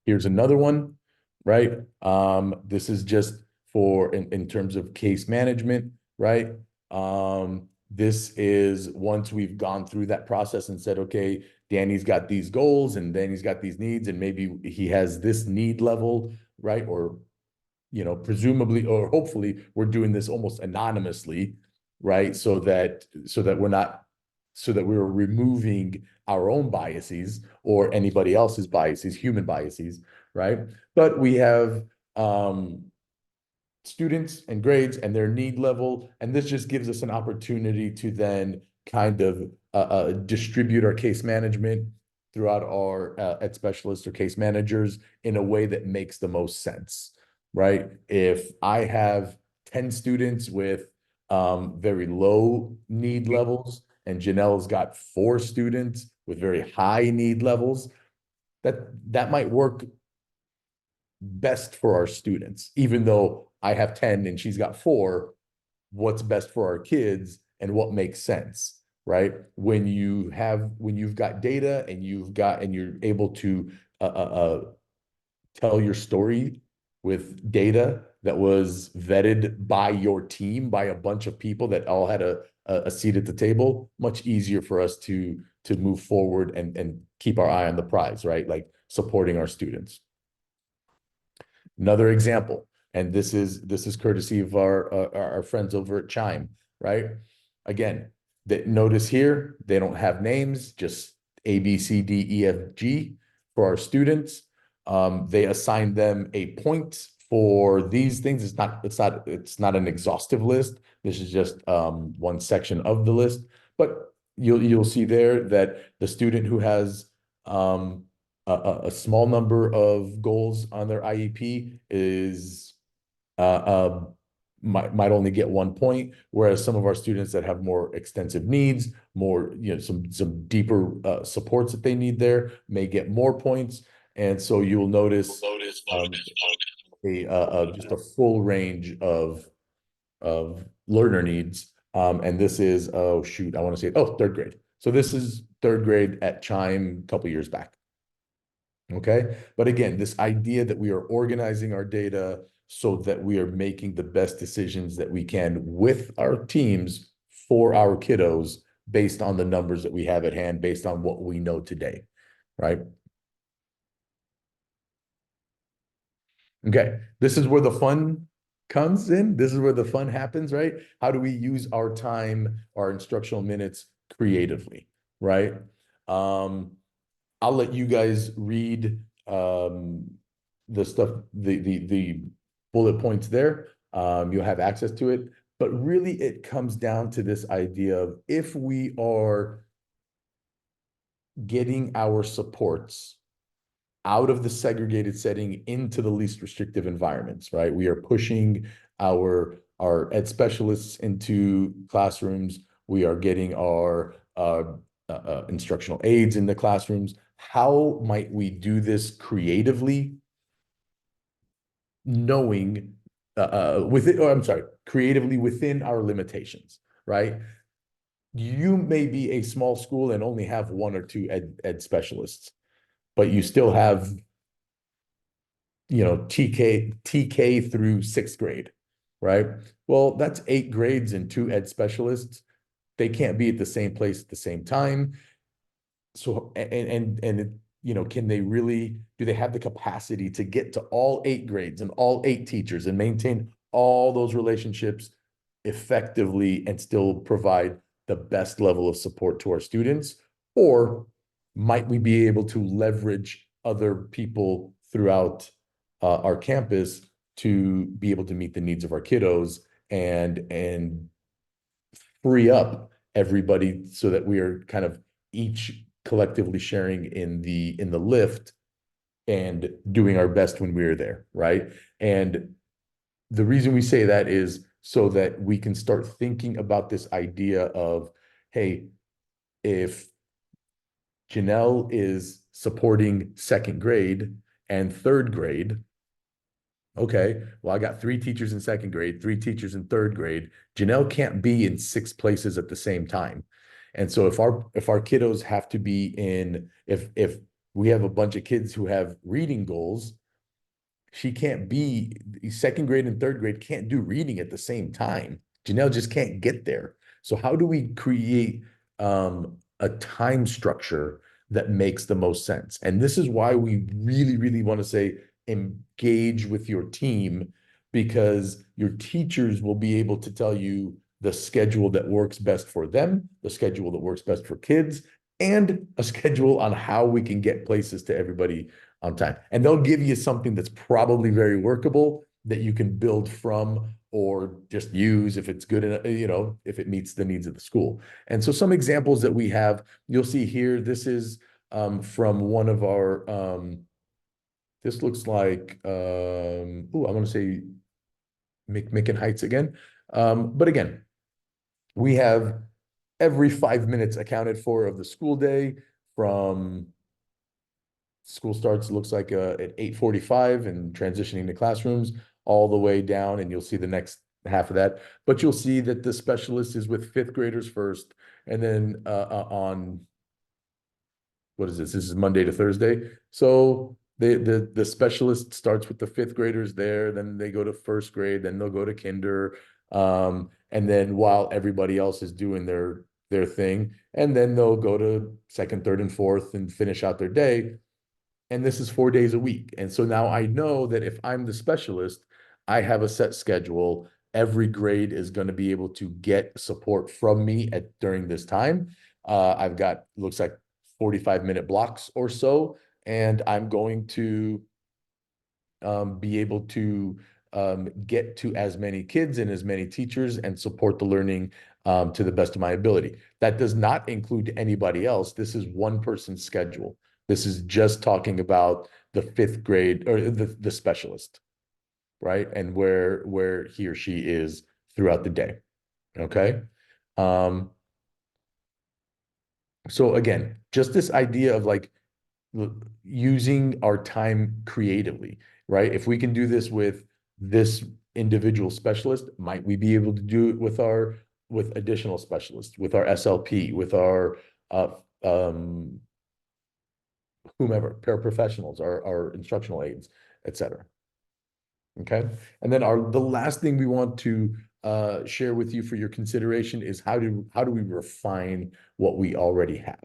Here's another one, right? This is just for in terms of case management, right? This is once we've gone through that process and said, okay, Danny's got these goals and Danny's got these needs, and maybe he has this need level, right? Or, you know, presumably, or hopefully we're doing this almost anonymously, right? So that we're removing our own biases or anybody else's biases, human biases, right? But we have students and grades and their need level, and this just gives us an opportunity to then kind of distribute our case management throughout our ed specialists or case managers in a way that makes the most sense, right? If I have 10 students with very low need levels, and Janelle's got 4 students with very high need levels, that might work best for our students. Even though I have 10 and she's got 4, what's best for our kids and what makes sense, right? When you've got data and you're able to tell your story with data that was vetted by your team, by a bunch of people that all had a seat at the table, much easier for us to move forward and keep our eye on the prize, right? Like supporting our students. Another example, and this is courtesy of our friends over at Chime, right? Again, notice here, they don't have names, just A, B, C, D, E, F, G for our students. They assign them a point for these things. It's not an exhaustive list. This is just one section of the list, but you'll see there that the student who has a small number of goals on their IEP is might only get 1 point, whereas some of our students that have more extensive needs, more, you know, some deeper supports that they need there may get more points. And so you'll notice just a full range of learner needs. And this is, oh shoot, I want to say, oh, 3rd grade. So this is 3rd grade at Chime a couple years back. Okay, but again, this idea that we are organizing our data so that we are making the best decisions that we can with our teams for our kiddos based on the numbers that we have at hand, based on what we know today, right? Okay, this is where the fun comes in. This is where the fun happens, right? How do we use our time, our instructional minutes creatively, right? I'll let you guys read the stuff, the bullet points there. You'll have access to it, but really it comes down to this idea of if we are getting our supports out of the segregated setting into the least restrictive environments, right? We are pushing our ed specialists into classrooms. We are getting our instructional aides in the classrooms. How might we do this creatively, knowing creatively within our limitations, right? You may be a small school and only have 1 or 2 ed specialists, but you still have, you know, TK through 6th grade, right? Well, that's 8 grades and 2 ed specialists. They can't be at the same place at the same time. So, and you know, do they have the capacity to get to all 8 grades and all 8 teachers and maintain all those relationships effectively and still provide the best level of support to our students? Or might we be able to leverage other people throughout our campus to be able to meet the needs of our kiddos and free up everybody so that we are kind of each collectively sharing in the lift and doing our best when we're there, right? And the reason we say that is so that we can start thinking about this idea of, hey, if Janelle is supporting second grade and third grade. Okay, well, I got 3 teachers in second grade, 3 teachers in third grade. Janelle can't be in 6 places at the same time. And so if our kiddos have to be in, if we have a bunch of kids who have reading goals, she can't be, second grade and third grade can't do reading at the same time. Janelle just can't get there. So how do we create a time structure that makes the most sense? And this is why we really, really want to say engage with your team, because your teachers will be able to tell you the schedule that works best for them, the schedule that works best for kids, and a schedule on how we can get places to everybody on time. And they'll give you something that's probably very workable that you can build from or just use if it's good, if it meets the needs of the school. And so some examples that we have, you'll see here, this is from one of our, this looks like, I want to say Macon Heights again. But again, we have every 5 minutes accounted for of the school day. From school starts, looks like at 8:45 and transitioning to classrooms all the way down, and you'll see the next half of that. But you'll see that the specialist is with 5th graders first, and then on, what is this? This is Monday to Thursday. So the specialist starts with the 5th graders there, then they go to 1st grade, then they'll go to kinder, and then while everybody else is doing their thing, and then they'll go to 2nd, 3rd, and 4th and finish out their day. And this is 4 days a week. And so now I know that if I'm the specialist, I have a set schedule. Every grade is going to be able to get support from me during this time. I've got, looks like 45-minute blocks or so, and I'm going to be able to get to as many kids and as many teachers and support the learning to the best of my ability. That does not include anybody else. This is one person's schedule. This is just talking about the 5th grade or the specialist, right? And where he or she is throughout the day. Okay. So again, just this idea of like using our time creatively, right? If we can do this with this individual specialist, might we be able to do it with additional specialists, with our SLP, with our whomever, paraprofessionals, our instructional aides, etc. Okay. And then the last thing we want to share with you for your consideration is how do we refine what we already have,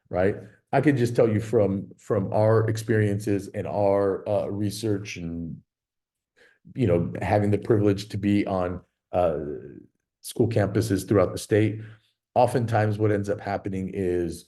right? I could just tell you from our experiences and our research and, having the privilege to be on school campuses throughout the state. Oftentimes what ends up happening is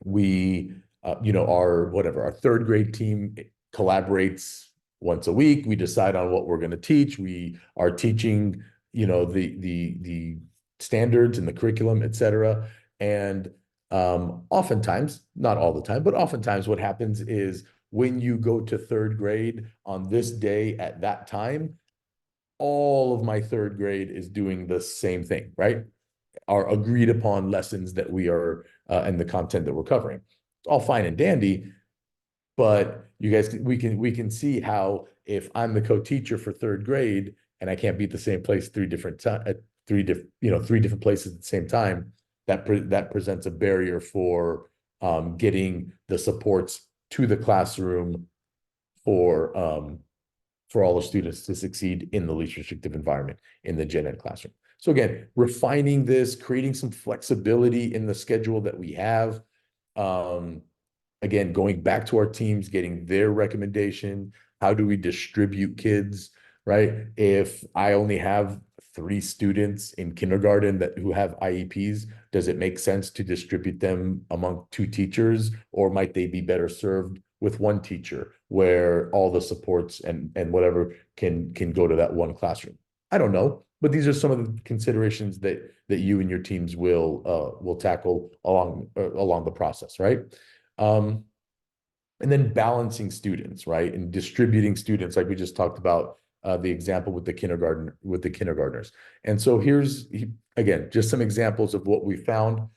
we, our 3rd grade team collaborates once a week. We decide on what we're going to teach. We are teaching, the standards and the curriculum, et cetera. And oftentimes, not all the time, but oftentimes what happens is when you go to 3rd grade on this day at that time, all of my 3rd grade is doing the same thing, right? Our agreed upon lessons that we are and the content that we're covering. It's all fine and dandy, but you guys, we can see how if I'm the co-teacher for 3rd grade and I can't be at the same place 3 different places at the same time, that presents a barrier for getting the supports to the classroom for all the students to succeed in the least restrictive environment in the gen ed classroom. So again, refining this, creating some flexibility in the schedule that we have. Again, going back to our teams, getting their recommendation. How do we distribute kids, right? If I only have 3 students in kindergarten who have IEPs, does it make sense to distribute them among 2 teachers, or might they be better served with 1 teacher where all the supports and whatever can go to that 1 classroom? I don't know, but these are some of the considerations that you and your teams will tackle along the process, right? And then balancing students, right? And distributing students, like we just talked about the example with the kindergartners. And so here's, again, just some examples of what we found.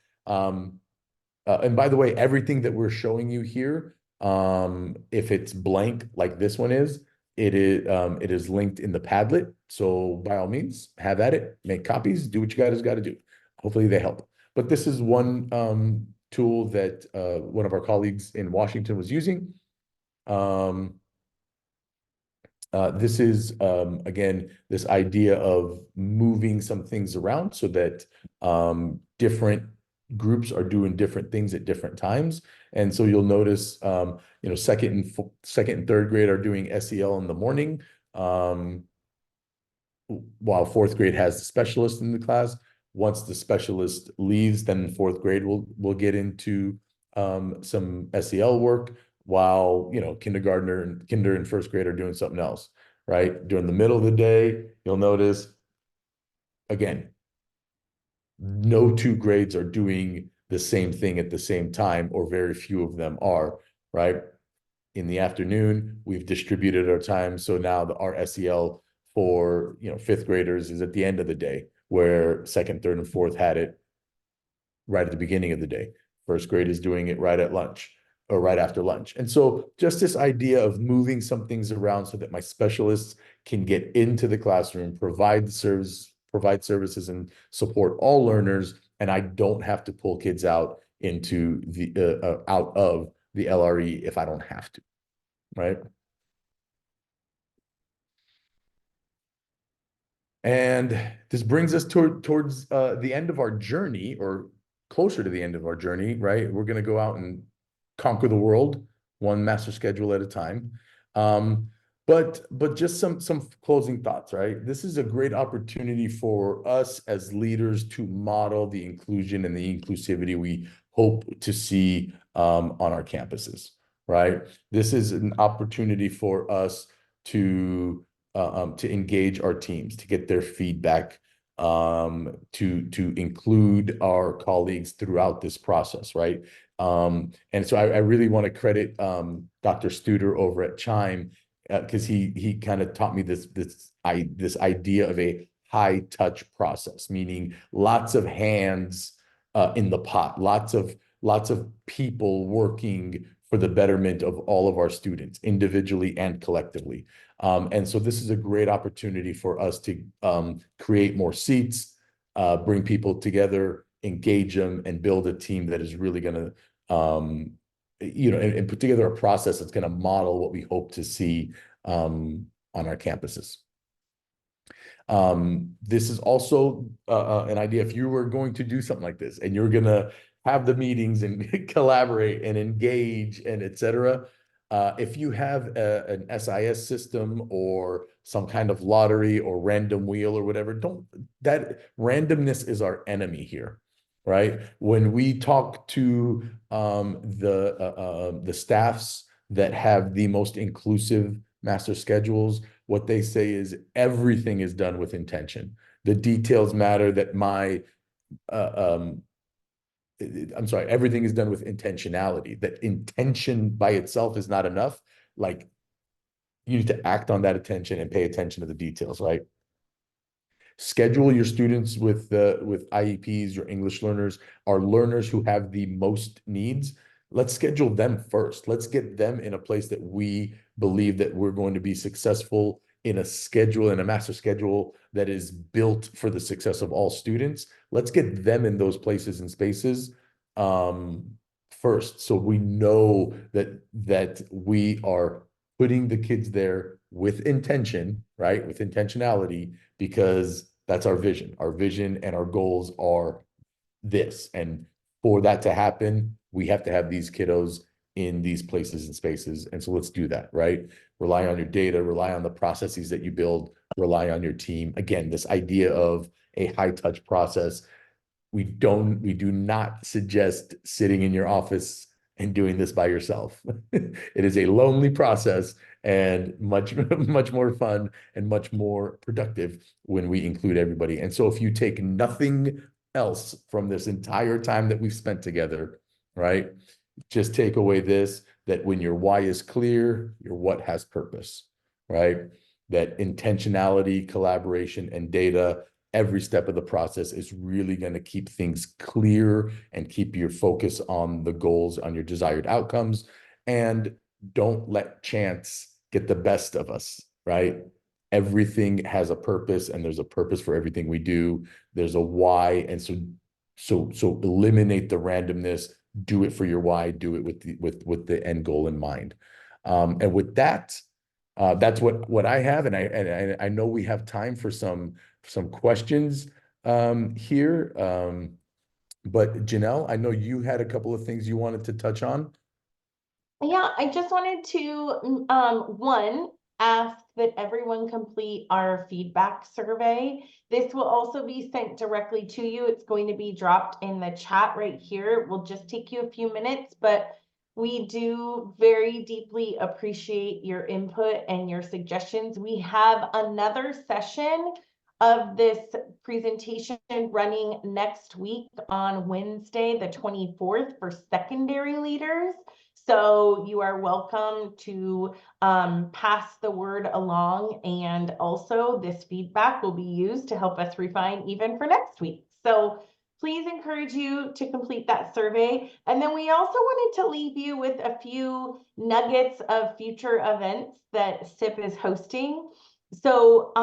And by the way, everything that we're showing you here, if it's blank like this one is, it is linked in the Padlet. So by all means, have at it, make copies, do what you guys got to do. Hopefully they help. But this is one tool that one of our colleagues in Washington was using. This is, again, this idea of moving some things around so that different groups are doing different things at different times. And so you'll notice, second and third grade are doing SEL in the morning, while fourth grade has the specialist in the class. Once the specialist leaves, then fourth grade will get into some SEL work, while kinder and first grade are doing something else, right? During the middle of the day, you'll notice, again, no two grades are doing the same thing at the same time, or very few of them are, right? In the afternoon, we've distributed our time, so now our SEL for fifth graders is at the end of the day, where second, third, and fourth had it right at the beginning of the day. First grade is doing it right at lunch or right after lunch. And so just this idea of moving some things around so that my specialists can get into the classroom, provide services and support all learners, and I don't have to pull kids out into out of the LRE if I don't have to, right? And this brings us towards the end of our journey, or closer to the end of our journey, right? We're going to go out and conquer the world, one master schedule at a time. But just some closing thoughts, right? This is a great opportunity for us as leaders to model the inclusion and the inclusivity we hope to see on our campuses, right? This is an opportunity for us to engage our teams, to get their feedback, to include our colleagues throughout this process, right? And so I really want to credit Dr. Studer over at Chime, because he kind of taught me this idea of a high touch process, meaning lots of hands in the pot, lots of people working for the betterment of all of our students, individually and collectively. And so this is a great opportunity for us to create more seats, bring people together, engage them, and build a team that is really going to, and put together a process that's going to model what we hope to see on our campuses. This is also an idea. If you were going to do something like this and you're going to have the meetings and collaborate and engage and et cetera, if you have an SIS system or some kind of lottery or random wheel or whatever, that randomness is our enemy here, right? When we talk to the staffs that have the most inclusive master schedules, what they say is everything is done with intention. The details matter. Everything is done with intentionality. That intention by itself is not enough. Like, you need to act on that attention and pay attention to the details, right? Schedule your students with IEPs, your English learners, our learners who have the most needs. Let's schedule them first. Let's get them in a place that we believe that we're going to be successful in a schedule, in a master schedule that is built for the success of all students. Let's get them in those places and spaces first, so we know that we are putting the kids there with intention, right? With intentionality, because that's our vision. Our vision and our goals are this. And for that to happen, we have to have these kiddos in these places and spaces. And so let's do that, right? Rely on your data, rely on the processes that you build, rely on your team. Again, this idea of a high touch process. We do not suggest sitting in your office and doing this by yourself. It is a lonely process and much more fun and much more productive when we include everybody. And so if you take nothing else from this entire time that we've spent together, right? Just take away this, that when your why is clear, your what has purpose, right? That intentionality, collaboration, and data every step of the process is really going to keep things clear and keep your focus on the goals, on your desired outcomes, and don't let chance get the best of us, right? Everything has a purpose, and there's a purpose for everything we do. There's a why, and so eliminate the randomness. Do it for your why. Do it with the end goal in mind. And with that, that's what I have, and I know we have time for some questions here. But Janelle, I know you had a couple of things you wanted to touch on. Yeah, I just wanted to, one, ask that everyone complete our feedback survey. This will also be sent directly to you. It's going to be dropped in the chat right here. It will just take you a few minutes, but we do very deeply appreciate your input and your suggestions. We have another session of this presentation running next week on Wednesday, the 24th, for secondary leaders. So you are welcome to pass the word along, and also this feedback will be used to help us refine even for next week. So please encourage you to complete that survey. And then we also wanted to leave you with a few nuggets of future events that SIP is hosting. So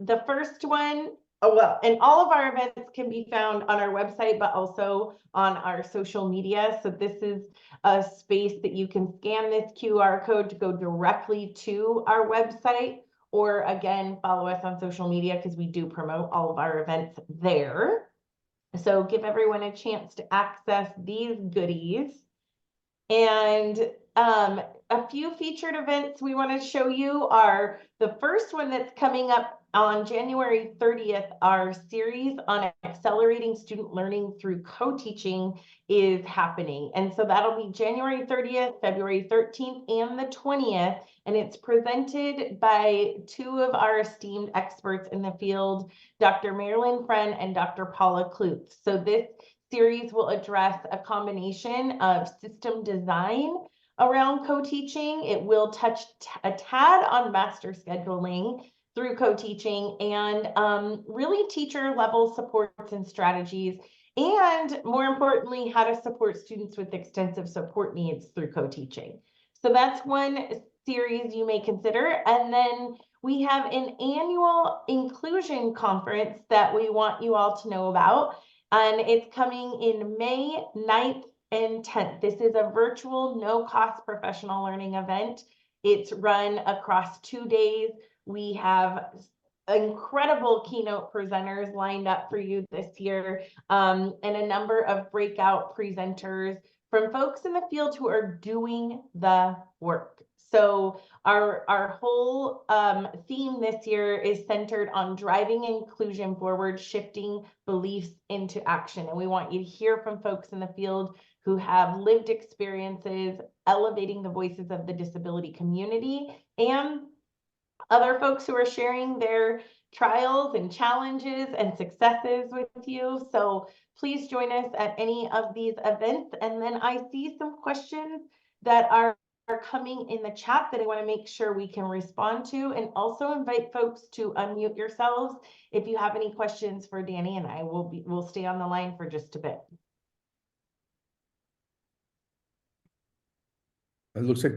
the first one, and all of our events can be found on our website, but also on our social media. So this is a space that you can scan this QR code to go directly to our website, or again, follow us on social media because we do promote all of our events there. So give everyone a chance to access these goodies. And a few featured events we want to show you are the first one that's coming up on January 30th. Our series on accelerating student learning through co-teaching is happening. And so that'll be January 30th, February 13th, and the 20th. And it's presented by two of our esteemed experts in the field, Dr. Marilyn Friend and Dr. Paula Klutz. So this series will address a combination of system design around co-teaching. It will touch a tad on master scheduling through co-teaching, and really teacher level supports and strategies, and more importantly, how to support students with extensive support needs through co-teaching. So that's one series you may consider. And then we have an annual inclusion conference that we want you all to know about. And it's coming in May 9th and 10th. This is a virtual, no-cost professional learning event. It's run across 2 days. We have incredible keynote presenters lined up for you this year, and a number of breakout presenters from folks in the field who are doing the work. So our whole theme this year is centered on driving inclusion forward, shifting beliefs into action. And we want you to hear from folks in the field who have lived experiences, elevating the voices of the disability community, and other folks who are sharing their trials and challenges and successes with you. So please join us at any of these events. And then I see some questions that are coming in the chat that I want to make sure we can respond to, and also invite folks to unmute yourselves if you have any questions for Danny and I. We'll stay on the line for just a bit. It looks like